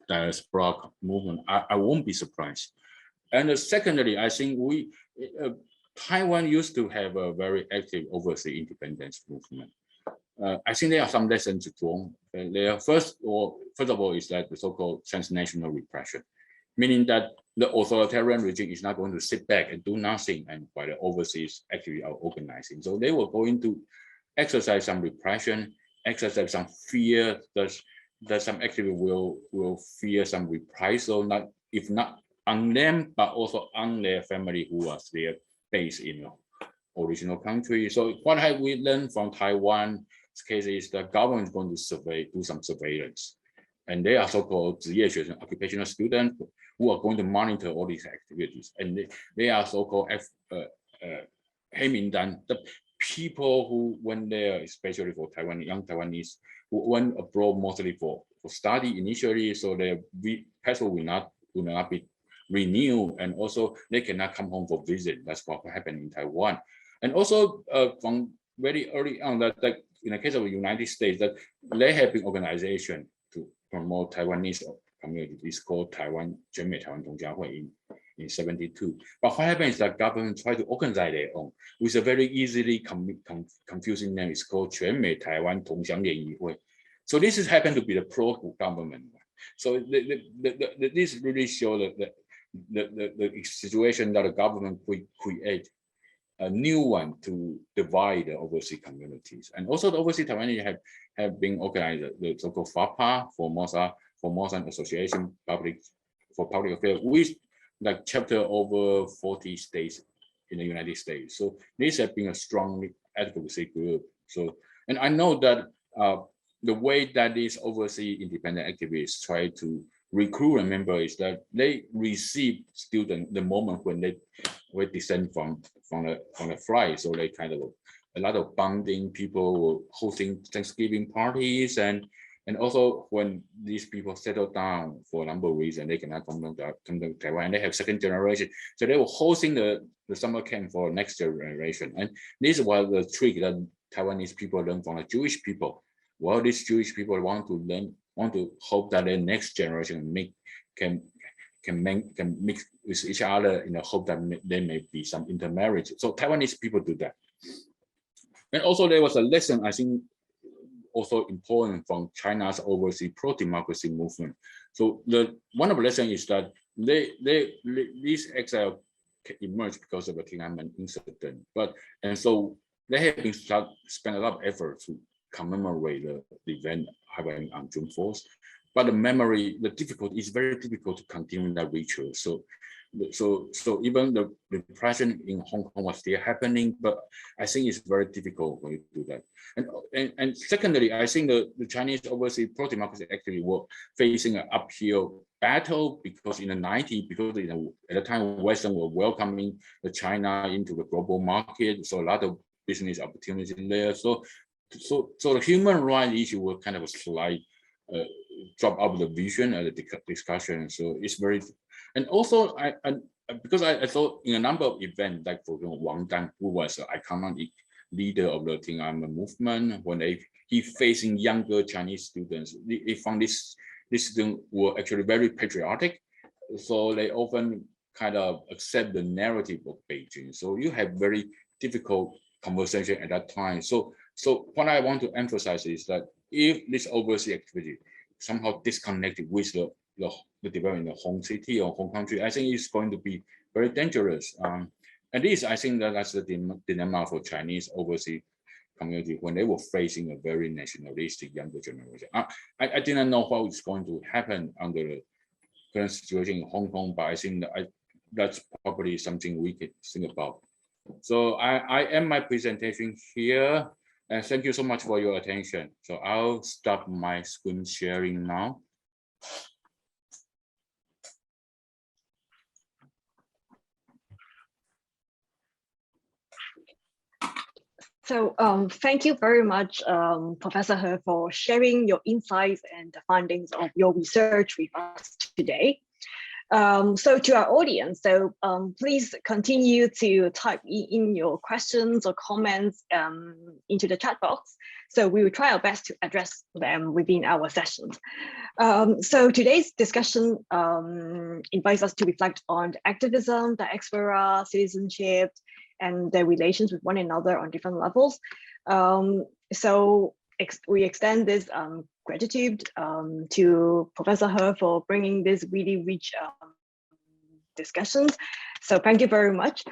diaspora movement, I won't be surprised. And secondly, I think Taiwan used to have a very active overseas independence movement. I think there are some lessons to draw. First of all, is that the so-called transnational repression, meaning that the authoritarian regime is not going to sit back and do nothing, and while the overseas actually are organizing. So they were going to exercise some repression, exercise some fear that some actually will fear some reprisal, if not on them, but also on their family who was there based in the original country. So what have we learned from Taiwan? Case is the government is going to do some surveillance, and they are so-called 职业学生, occupational students who are going to monitor all these activities, and they are so-called 黑名单, the people who went there, especially for Taiwan, young Taiwanese who went abroad mostly for study initially, so their passport will not be renewed, and also they cannot come home for visit. That's what happened in Taiwan. And also from very early on, that in the case of the United States, that they have been organization to promote Taiwanese community. It's called Taiwan 全美台湾同家会 in 72. But what happened is that government tried to organize their own with a very easily confusing name. It's called 全美台湾同乡联谊会. So this has happened to be the pro-government. So this really shows the situation that the government could create a new one to divide the overseas communities. And also the overseas Taiwanese have been organized, the so-called FAPA, Formosan Association for Public Affairs, with like chapter over 40 states in the United States. So this has been a strong advocacy group. So, and I know that the way that these overseas independent activists try to recruit a member is that they receive students the moment when they descend from the flight. So they kind of a lot of bonding, people hosting Thanksgiving parties, and also when these people settle down for a number of reasons, they cannot come to Taiwan. They have second generation, so they were hosting the summer camp for next generation. And this was the trick that Taiwanese people learned from the Jewish people. Well, these Jewish people want to learn want to hope that the next generation can mix with each other in the hope that there may be some intermarriage. So Taiwanese people do that. And also there was a lesson, I think, also important from China's overseas pro-democracy movement. So one of the lessons is that these exiles emerged because of the Tiananmen incident, and so they have been spent a lot of effort to commemorate the event happening on June 4th. But the difficult is very difficult to continue that ritual. So even the repression in Hong Kong was still happening, but I think it's very difficult when you do that. And secondly, I think the Chinese overseas pro-democracy actually were facing an uphill battle because in the 90s, because at the time Western were welcoming the China into the global market, so a lot of business opportunities there. So the human rights issue was kind of a slight drop out of the vision and the discussion. So it's very, and also because I saw in a number of events, like for example, Wang Dan, who was an iconic leader of the Tiananmen movement, when he facing younger Chinese students, they found these students were actually very patriotic. So they often kind of accept the narrative of Beijing. So you have very difficult conversation at that time. So what I want to emphasize is that if this overseas activity somehow disconnected with the development in the home city or home country, I think it's going to be very dangerous. And this, I think that's the dilemma for Chinese overseas community when they were facing a very nationalistic younger generation. I didn't know what is going to happen under the current situation in Hong Kong, but I think that's probably something we could think about. So I end my presentation here, and thank you so much for your attention. So I'll stop my screen sharing now. So thank you very much, Professor He, for sharing your insights and the findings of your research with us today. So to our audience, please continue to type in your questions or comments into the chat box. So we will try our best to address them within our sessions. So today's discussion invites us to reflect on the activism, diaspora, citizenship, and their relations with one another on different levels. So we extend this gratitude to Professor He for bringing this really rich discussions. So thank you very much.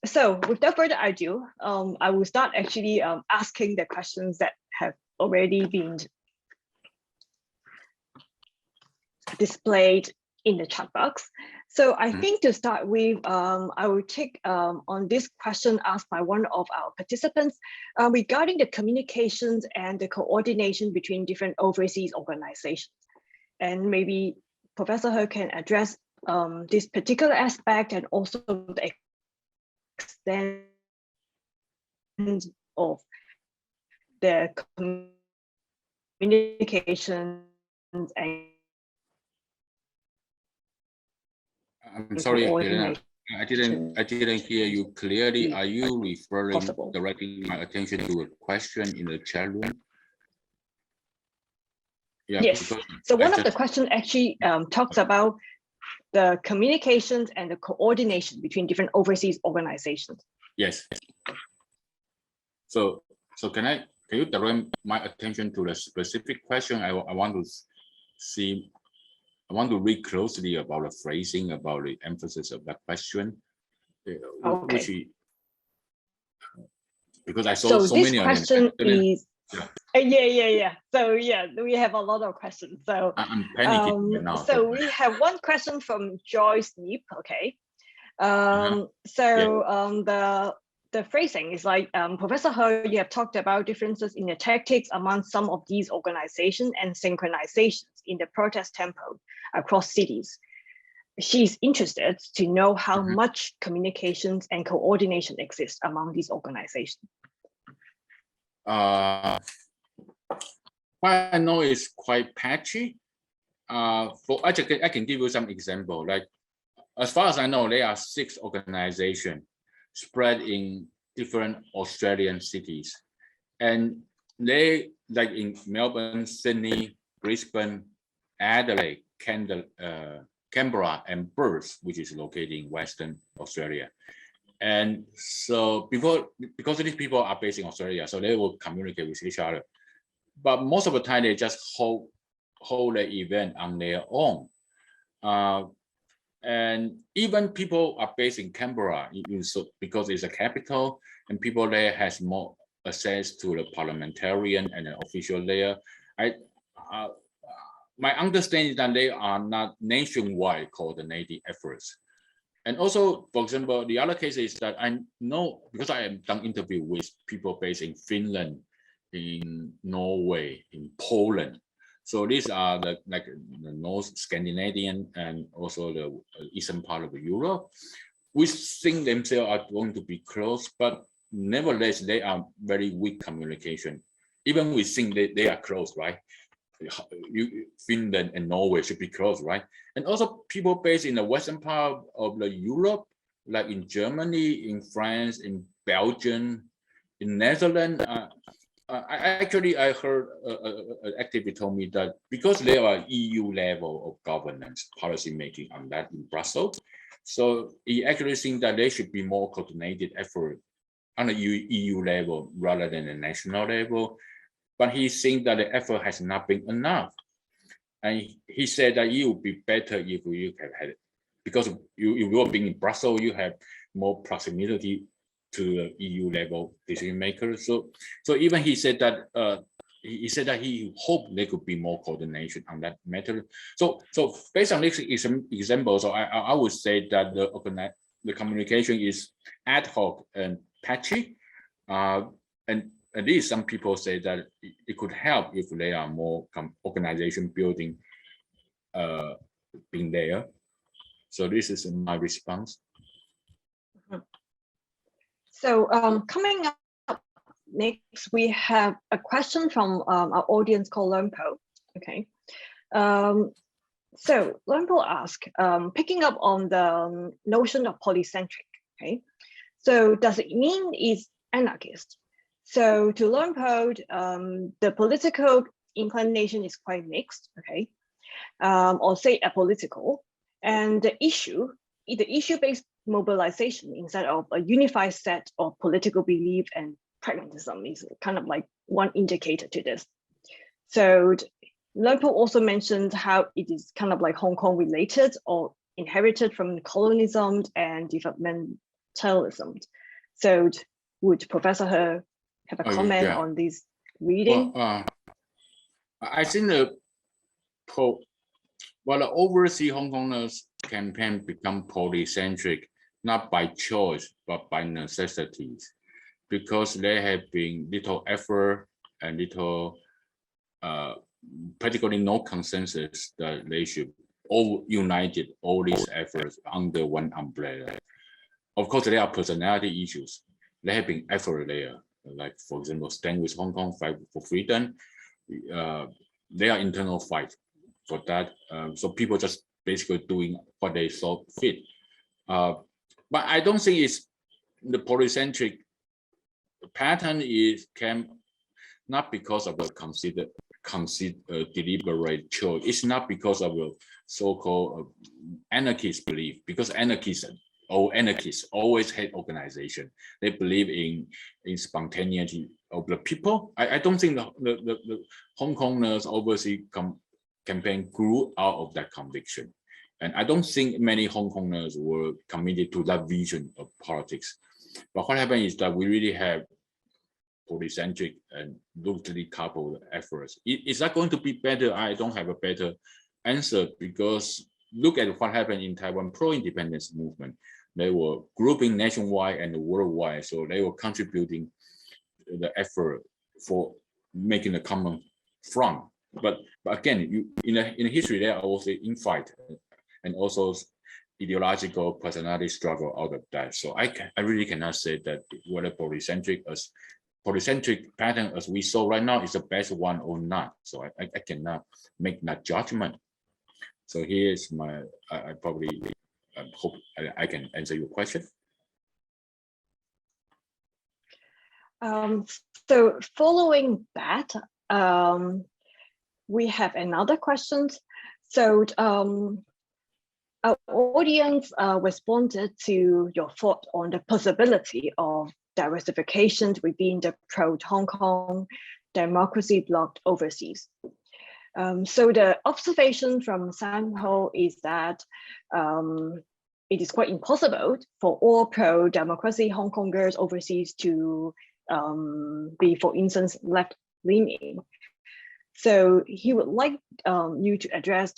So without further ado, I will start actually asking the questions that have already been displayed in the chat box. So I think to start with, I will take on this question asked by one of our participants regarding the communications and the coordination between different overseas organizations. And maybe Professor He can address this particular aspect and also the extent of the communications and I'm sorry, Helena, I didn't hear you clearly. Are you referring directly my attention to a question in the chat room? Yeah, yes. So one of the questions actually talks about the communications and the coordination between different overseas organizations. Yes. So can you direct my attention to the specific question? I want to see. I want to read closely about the phrasing, about the emphasis of that question. Okay. Because I saw so many. This question is. Yeah. So yeah, we have a lot of questions. So I'm panicking now. So we have one question from Joyce Neep. Okay. The phrasing is like, Professor He, you have talked about differences in the tactics among some of these organizations and synchronizations in the protest tempo across cities. She's interested to know how much communications and coordination exist among these organizations. What I know is quite patchy. I can give you some example. Like, as far as I know, there are 6 organizations spread in different Australian cities, and they, like in Melbourne, Sydney, Brisbane, Adelaide, Canberra, and Perth, which is located in Western Australia. And so because these people are based in Australia, so they will communicate with each other. But most of the time, they just hold the event on their own. And even people are based in Canberra, because it's a capital, and people there has more access to the parliamentarian and the official layer. My understanding is that they are not nationwide coordinated efforts. And also, for example, the other case is that I know, because I have done interview with people based in Finland, in Norway, in Poland. So these are the North Scandinavian and also the eastern part of Europe. We think themselves are going to be close, but nevertheless, they are very weak communication. Even we think they are close, right? Finland and Norway should be close, right? And also people based in the western part of the Europe, like in Germany, in France, in Belgium, in Netherlands. I heard an activist told me that because there are EU level of governance policy making on that in Brussels, so he actually thinks that there should be more coordinated effort on the EU level rather than the national level. But he thinks that the effort has not been enough. And he said that it would be better if you have had it, because you are being in Brussels, you have more proximity to the EU level decision makers. So even he said that he hoped there could be more coordination on that matter. So based on this example, so I would say that the communication is ad hoc and patchy, and at least some people say that it could help if there are more organization building being there. So this is my response. So coming up next, we have a question from our audience called Lernpo. Okay. So Lernpo asked, picking up on the notion of polycentric. Okay. So does it mean it's anarchist? So to Lernpo, the political inclination is quite mixed. Okay. Or say apolitical, and the issue-based mobilization instead of a unified set of political belief and pragmatism is kind of like one indicator to this. So Lernpo also mentioned how it is kind of like Hong Kong related or inherited from colonialism and developmentalism. So would Professor He have a comment on this reading? Well, I think the overseas Hongkongers campaign become polycentric, not by choice, but by necessities, because there have been little effort and little, practically no consensus that they should all united all these efforts under one umbrella. Of course, there are personality issues. There have been effort there, like for example, Stand with Hong Kong, Fight for Freedom. There are internal fights for that. So people just basically doing what they saw fit. But I don't think it's the polycentric pattern came not because of the deliberate choice. It's not because of the so-called anarchist belief, because anarchists always hate organization. They believe in spontaneity of the people. I don't think the Hong Kongers overseas campaign grew out of that conviction. And I don't think many Hong Kongers were committed to that vision of politics. But what happened is that we really have polycentric and loosely coupled efforts. Is that going to be better? I don't have a better answer, because look at what happened in Taiwan pro-independence movement. They were grouping nationwide and worldwide, so they were contributing the effort for making a common front. But again, in the history, there are also infight and also ideological personality struggle out of that. So I really cannot say that whether polycentric pattern as we saw right now is the best one or not. So I cannot make that judgment. So here's my, I probably hope I can answer your question. So following that, we have another question. So our audience responded to your thought on the possibility of diversification within the pro-Hong Kong democracy bloc overseas. So the observation from Sanho is that it is quite impossible for all pro-democracy Hong Kongers overseas to be, for instance, left-leaning. So he would like you to address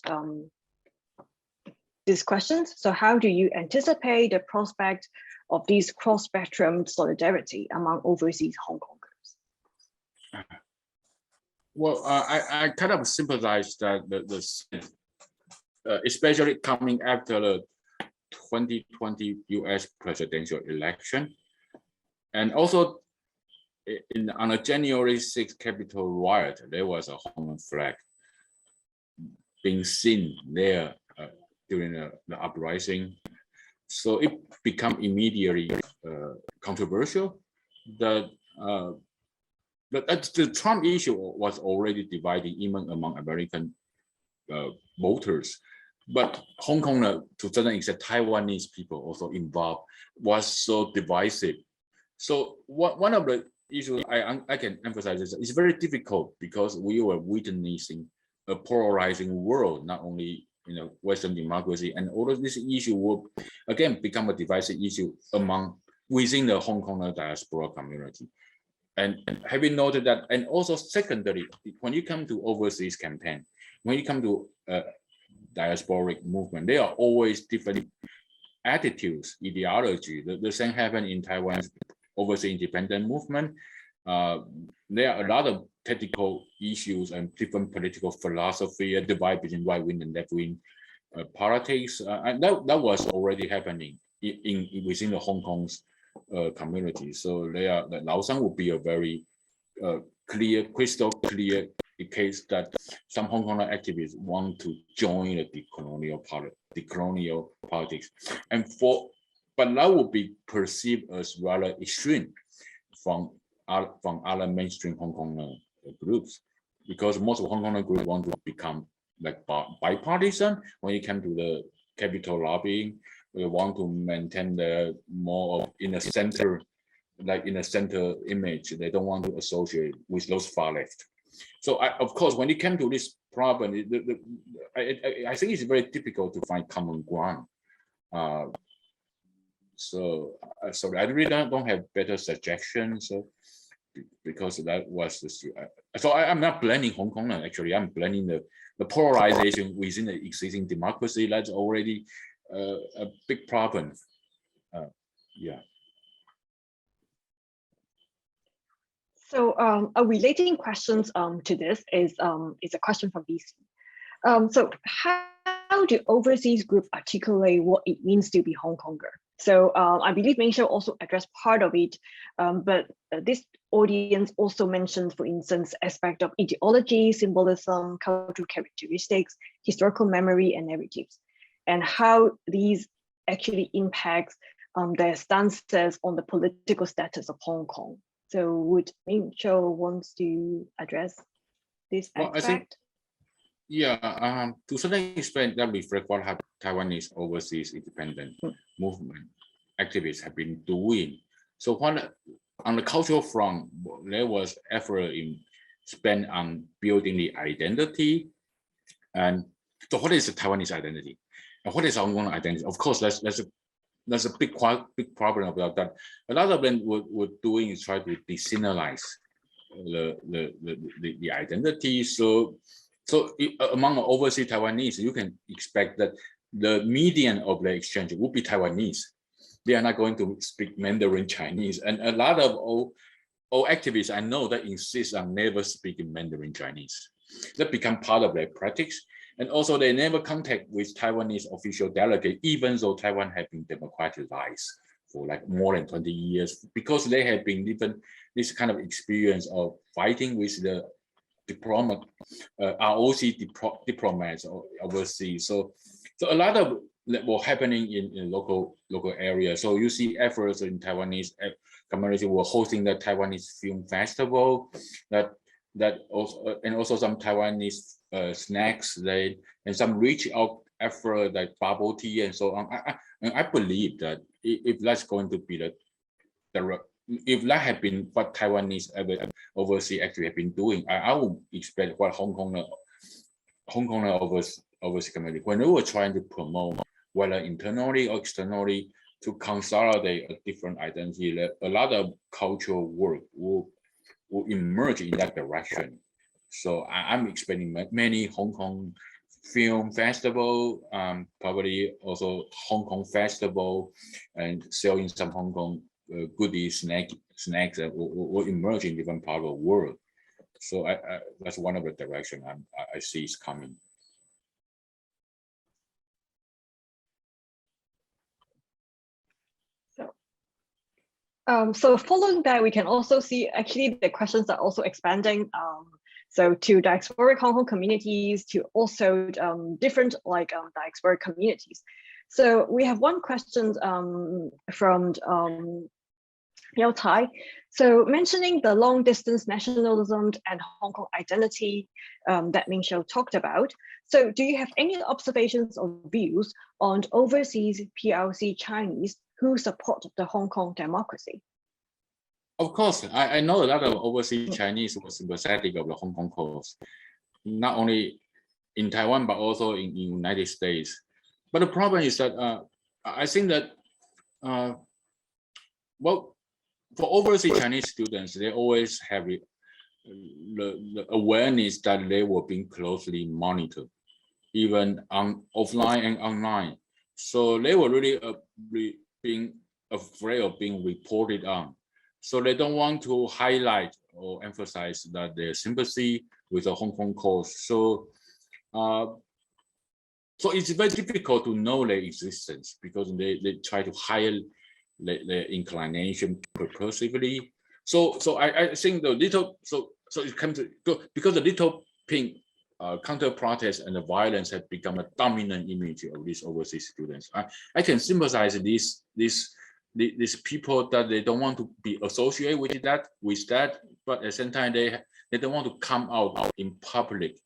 these questions. So how do you anticipate the prospect of these cross-spectrum solidarity among overseas Hong Kongers? Well, I kind of sympathize that especially coming after the 2020 US presidential election, and also on a January 6th Capitol riot, there was a Hong Kong flag being seen there during the uprising. So it became immediately controversial. That the Trump issue was already dividing even among American voters. But Hong Kong, to a certain extent, Taiwanese people also involved, was so divisive. So one of the issues I can emphasize is it's very difficult because we were witnessing a polarizing world, not only Western democracy, and all of this issue will again become a divisive issue within the Hong Kong diaspora community. And having noted that, and also secondary, when you come to overseas campaign, when you come to diasporic movement, there are always different attitudes, ideology. The same happened in Taiwan's overseas independent movement. There are a lot of technical issues and different political philosophy, a divide between right wing and left wing politics, and that was already happening within the Hong Kong's community. So the Laoshan would be a very crystal clear case that some Hong Kong activists want to join the decolonial politics, but that would be perceived as rather extreme from other mainstream Hong Kong groups, because most of Hong Kong groups want to become like bipartisan when it comes to the capital lobbying. We want to maintain the more in a center, like in a center image. They don't want to associate with those far left. So of course, when it came to this problem, I think it's very difficult to find common ground. So sorry, I really don't have better suggestions. So because that was the so I'm not blaming Hong Kong. Actually, I'm blaming the polarization within the existing democracy. That's already a big problem. Yeah. So a relating question to this is a question from BC. So how do overseas groups articulate what it means to be Hong Konger? So I believe Ming-sho also addressed part of it, but this audience also mentions, for instance, aspect of ideology, symbolism, cultural characteristics, historical memory, and narratives, and how these actually impact their stances on the political status of Hong Kong. So would Ming-sho wants to address this aspect? I think, yeah, to some extent that reflects what Taiwanese overseas independent movement activists have been doing. So on the cultural front, there was effort spent on building the identity. And so what is the Taiwanese identity? And what is our own identity? Of course, that's a big problem about that. A lot of them were doing is try to decentralize the identity. So among overseas Taiwanese, you can expect that the median of the exchange would be Taiwanese. They are not going to speak Mandarin Chinese, and a lot of old activists I know that insist on never speaking Mandarin Chinese. That become part of their practice. And also they never contact with Taiwanese official delegate, even though Taiwan have been democratized for like more than 20 years, because they have been given this kind of experience of fighting with the ROC diplomats overseas. So a lot of that were happening in local areas. So you see efforts in Taiwanese community were hosting the Taiwanese film festival that that also, and also some Taiwanese snacks, and some reach out effort like bubble tea and so on. I believe that if that's going to be if that had been what Taiwanese overseas actually have been doing, I would expect what Hongkonger overseas community, when they were trying to promote, whether internally or externally, to consolidate a different identity, a lot of cultural work will emerge in that direction. So I'm expecting many Hong Kong film festival, probably also Hong Kong festival, and selling some Hong Kong goodies, snacks that will emerge in different parts of the world. So that's one of the direction I see is coming. So following that, we can also see actually the questions are also expanding. So to diasporic Hong Kong communities, to also different like diasporic communities. So we have one question from Yao Tai. So mentioning the long distance nationalism and Hong Kong identity that Ming-sho talked about. So do you have any observations or views on overseas PRC Chinese who support the Hong Kong democracy? Of course, I know a lot of overseas Chinese were sympathetic of the Hong Kong cause, not only in Taiwan, but also in the United States. But the problem is that I think that, well, for overseas Chinese students, they always have the awareness that they were being closely monitored, even offline and online. So they were really being afraid of being reported on. So they don't want to highlight or emphasize that their sympathy with the Hong Kong cause. So, so it's very difficult to know their existence because they try to hide their inclination purposively. So I think the little so it comes to because the little pink counter protest and the violence have become a dominant image of these overseas students. I can sympathize these people that they don't want to be associated with that, but at the same time they don't want to come out in public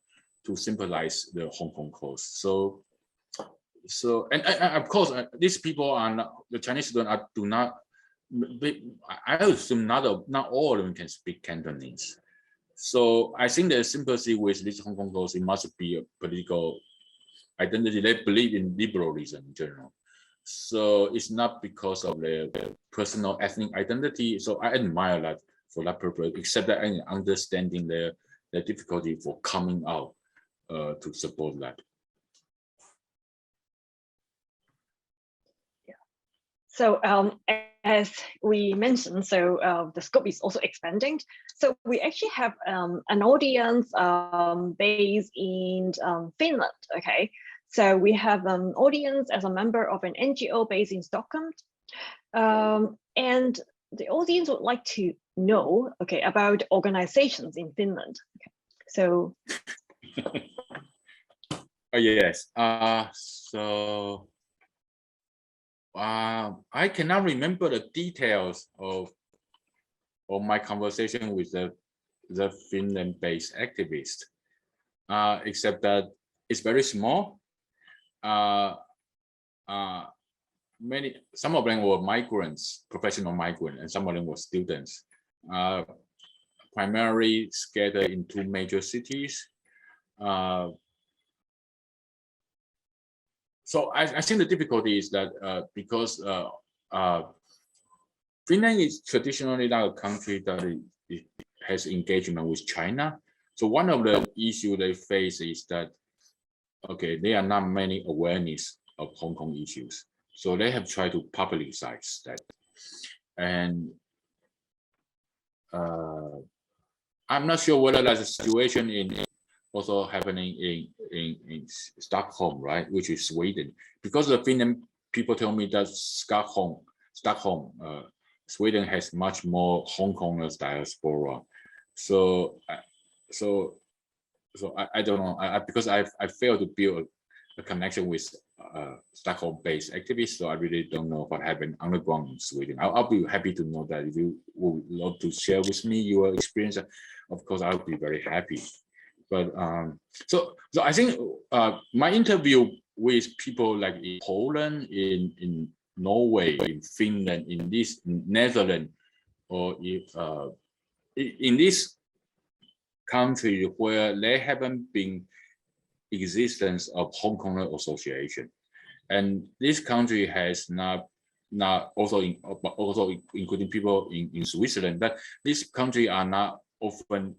to sympathize the Hong Kong cause. So and of course these people are not, the Chinese students do not. I assume not all of them can speak Cantonese. So I think the sympathy with this Hong Kong cause, it must be a political identity. They believe in liberalism in general. So it's not because of their personal ethnic identity. So I admire that for that purpose, except that I understanding their difficulty for coming out to support that. Yeah. So as we mentioned, so the scope is also expanding. So we actually have an audience based in Finland. Okay. So we have an audience as a member of an NGO based in Stockholm. And the audience would like to know, okay, about organizations in Finland. Okay. So. Yes. So I cannot remember the details of my conversation with the Finland-based activist, except that it's very small. Some of them were migrants, professional migrants, and some of them were students, primarily scattered in 2 major cities. So I think the difficulty is that because Finland is traditionally not a country that it has engagement with China. So one of the issues they face is that, okay, there are not many awareness of Hong Kong issues. So they have tried to publicize that. And I'm not sure whether that's a situation also happening in Stockholm, right, which is Sweden, because the Finland people tell me that Stockholm, Sweden has much more Hong Kongers diaspora. So I don't know, because I failed to build a connection with Stockholm-based activist, so I really don't know what happened underground in Sweden. I'll be happy to know that. If you would love to share with me your experience, of course, I'll be very happy. But so I think my interview with people like in Poland, in Norway, in Finland, in Netherlands, or if in this country where there haven't been existence of Hongkonger Association, and this country has not also including people in Switzerland, but this country are not often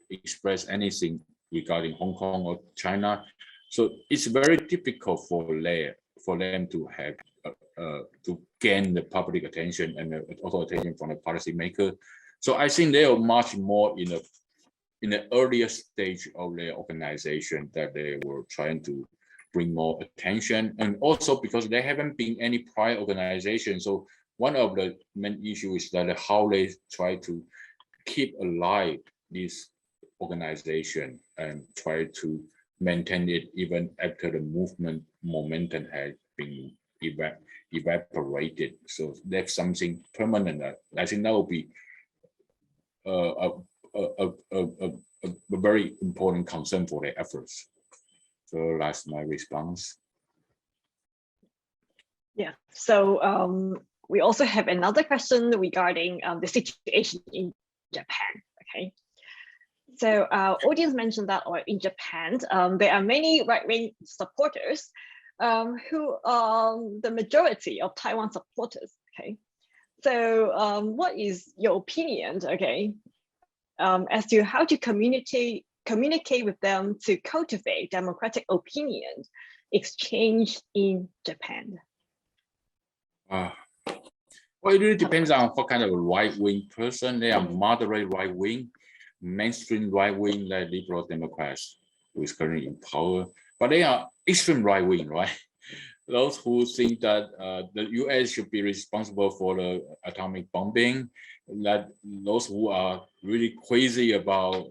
express anything regarding Hong Kong or China, so it's very difficult for them to have to gain the public attention and also attention from the policymaker. So I think they are much more in the earlier stage of their organization, that they were trying to bring more attention, and also because there haven't been any prior organization. So one of the main issues is that how they try to keep alive this organization and try to maintain it even after the movement momentum has been evaporated. So that's something permanent. I think that will be a very important concern for their efforts. So that's my response. Yeah, so we also have another question regarding the situation in Japan. Okay, so our audience mentioned that in Japan, there are many right-wing supporters who are the majority of Taiwan supporters. Okay, so what is your opinion? Okay, as to how to communicate with them to cultivate democratic opinion exchange in Japan? Well, it really depends on what kind of right-wing person. They are moderate right-wing, mainstream right-wing, like liberal Democrats who is currently in power, but they are extreme right-wing, right? Those who think that the US should be responsible for the atomic bombing, that those who are really crazy about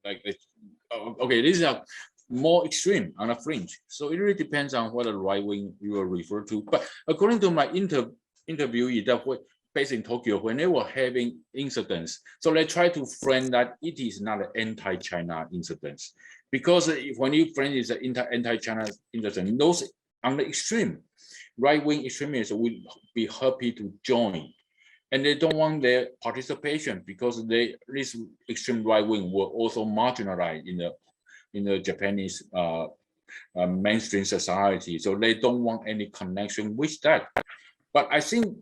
okay, these are more extreme on the fringe. So it really depends on what the right wing you will refer to. But according to my interviewee that based in Tokyo, when they were having incidents, so they try to frame that it is not an anti-China incidents, because when you frame it as an anti-China incident, those on the extreme right-wing extremists will be happy to join, and they don't want their participation because this extreme right-wing will also marginalize in the Japanese mainstream society. So they don't want any connection with that. But I think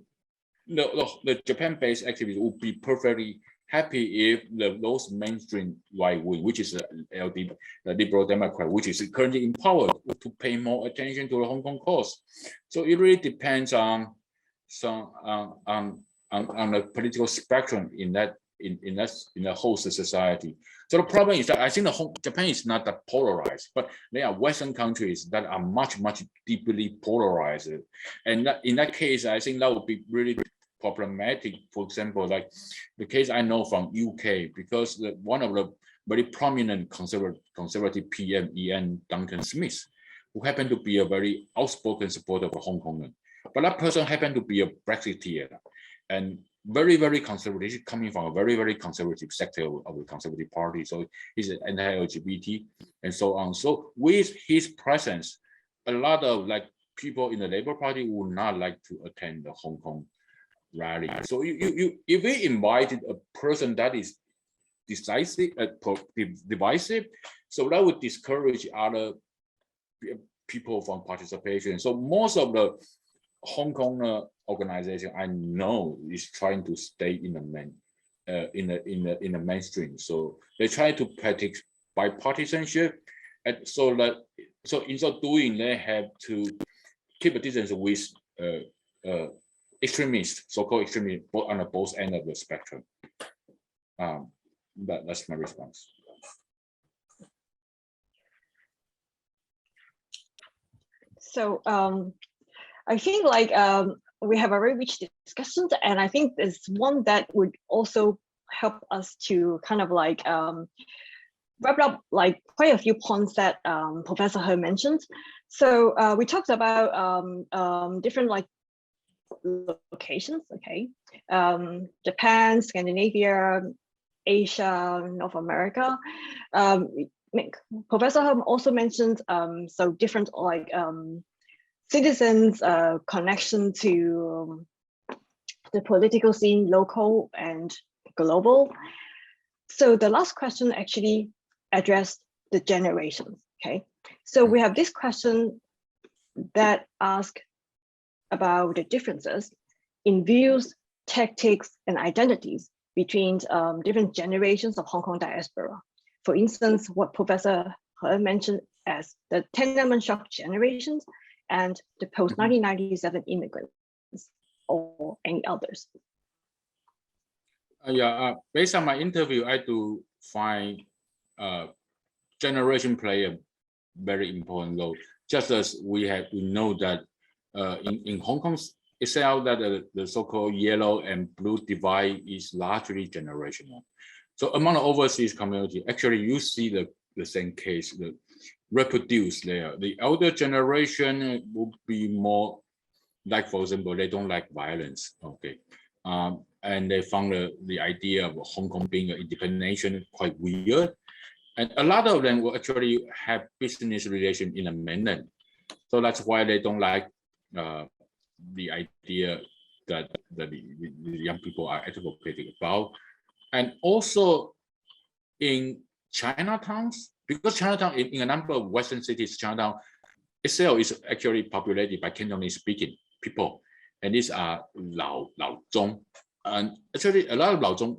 the Japan-based activists would be perfectly happy if those mainstream right-wing, which is the Liberal Democrat, which is currently in power, to pay more attention to the Hong Kong cause. So it really depends on the political spectrum in the host society. So the problem is that I think Japan is not that polarized, but there are Western countries that are much deeply polarized, and in that case, I think that would be really problematic. For example, like the case I know from UK, because one of the very prominent conservative PM, Ian Duncan Smith, who happened to be a very outspoken supporter of Hong Kong, but that person happened to be a Brexiteer and very conservative, coming from a very conservative sector of the Conservative Party. So he's an anti-LGBT and so on. So with his presence, a lot of people in the Labour Party would not like to attend the Hong Kong rally. So if we invited a person that is decisive, divisive, so that would discourage other people from participation. So most of the Hong Kong organization I know is trying to stay in the mainstream. So they try to practice bipartisanship, and so in so doing they have to keep a distance with extremists, so-called extremists, on both ends of the spectrum. That's my response. So I think we have a very rich discussion, and I think there's one that would also help us to kind of wrapped up like quite a few points that Professor He mentioned. So we talked about different like locations, okay? Japan, Scandinavia, Asia, North America. Professor He also mentioned so different like citizens' connection to the political scene, local and global. So the last question actually addressed the generations, okay? So we have this question that asks about the differences in views, tactics, and identities between different generations of Hong Kong diaspora. For instance, what Professor He mentioned as the tenement shock generations and the post-1997 immigrants, or any others. Based on my interview, I do find generation play a very important role. Just as we know that in Hong Kong itself, that the so-called yellow and blue divide is largely generational. So among the overseas community, actually you see the same case, the reproduce there. The elder generation will be more like, for example, they don't like violence, okay? And they found the idea of Hong Kong being an independent nation quite weird. And a lot of them will actually have business relation in the mainland. So that's why they don't like the idea that the young people are advocating about. And also in Chinatowns, because Chinatown in a number of Western cities, Chinatown itself is actually populated by Cantonese speaking people. And these are Lao Zhong. And actually a lot of Lao Zhong,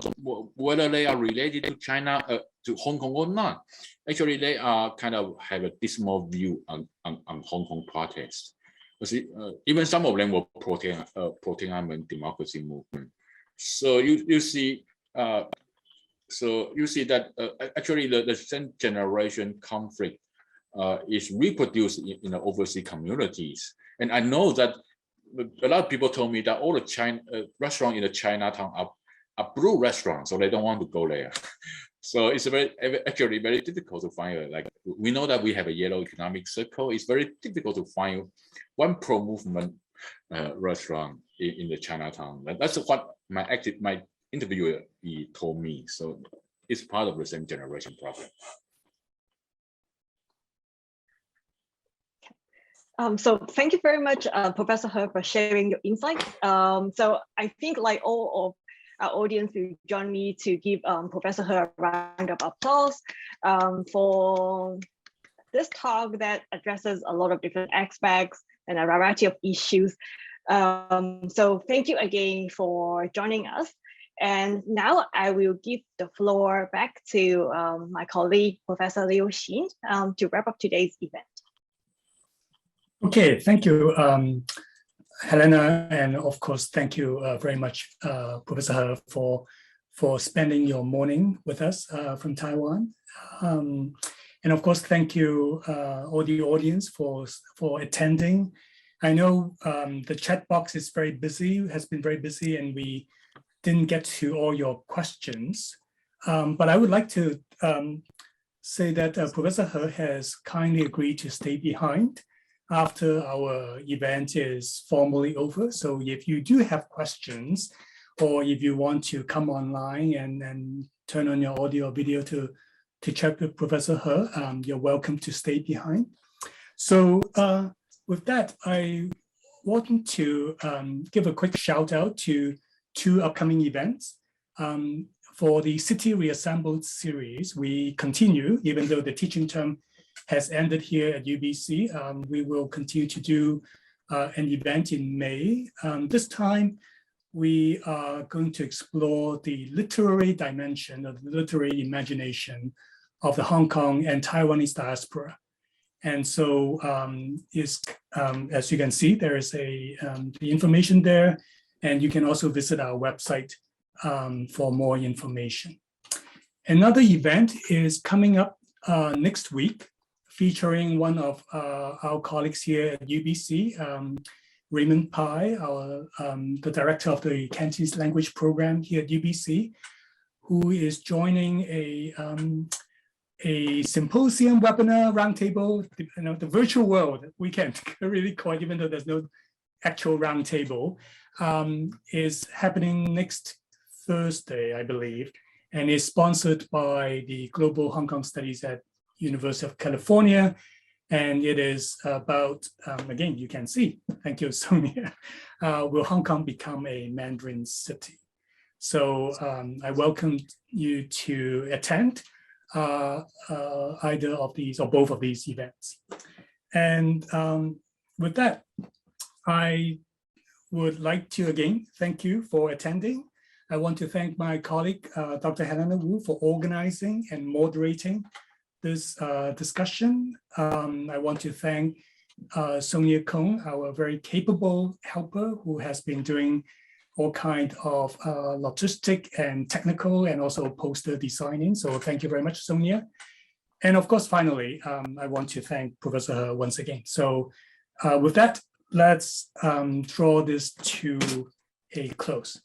whether they are related to China, to Hong Kong or not, actually they are kind of have a dismal view on Hong Kong protests. Even some of them were pro-Tiananmen democracy movement. So you see that actually the same generation conflict is reproduced in the overseas communities. And I know that a lot of people told me that all the restaurants in the Chinatown are blue restaurants, so they don't want to go there. So it's actually very difficult to find like, we know that we have a yellow economic circle. It's very difficult to find one pro-movement restaurant in the Chinatown. That's what my interviewer told me. So it's part of the same generation problem. So thank you very much, Professor He, for sharing your insights. So I think like all of our audience will join me to give Professor He a round of applause for this talk that addresses a lot of different aspects and a variety of issues. So thank you again for joining us. And now I will give the floor back to my colleague, Professor Liu Xin, to wrap up today's event. Okay, thank you, Helena, and of course, thank you very much, Professor He, for spending your morning with us from Taiwan. And of course, thank you all the audience for attending. I know the chat box is very busy, has been very busy, and we didn't get to all your questions. But I would like to say that Professor He has kindly agreed to stay behind after our event is formally over. So if you do have questions, or if you want to come online and turn on your audio or video to chat with Professor He, you're welcome to stay behind. So with that, I want to give a quick shout out to two upcoming events. For the City Reassembled series, we continue, even though the teaching term has ended here at UBC. We will continue to do an event in May. This time, we are going to explore the literary dimension of the literary imagination of the Hong Kong and Taiwanese diaspora. And so, as you can see, there is the information there, and you can also visit our website for more information. Another event is coming up next week, featuring one of our colleagues here at UBC, Raymond Pai, the director of the Cantonese language program here at UBC, who is joining a symposium, webinar, roundtable, the virtual world, we can't really call it, even though there's no actual roundtable, is happening next Thursday, I believe, and is sponsored by the Global Hong Kong Studies at University of California. And it is about, again, you can see, thank you, Sonia, will Hong Kong become a Mandarin city? So I welcome you to attend either of these or both of these events. And with that, I would like to again thank you for attending. I want to thank my colleague, Dr. Helena Wu, for organizing and moderating this discussion. I want to thank Sonia Kong, our very capable helper who has been doing all kinds of logistic and technical and also poster designing. So thank you very much, Sonia. And of course, finally, I want to thank Professor He once again. So with that, let's draw this to a close.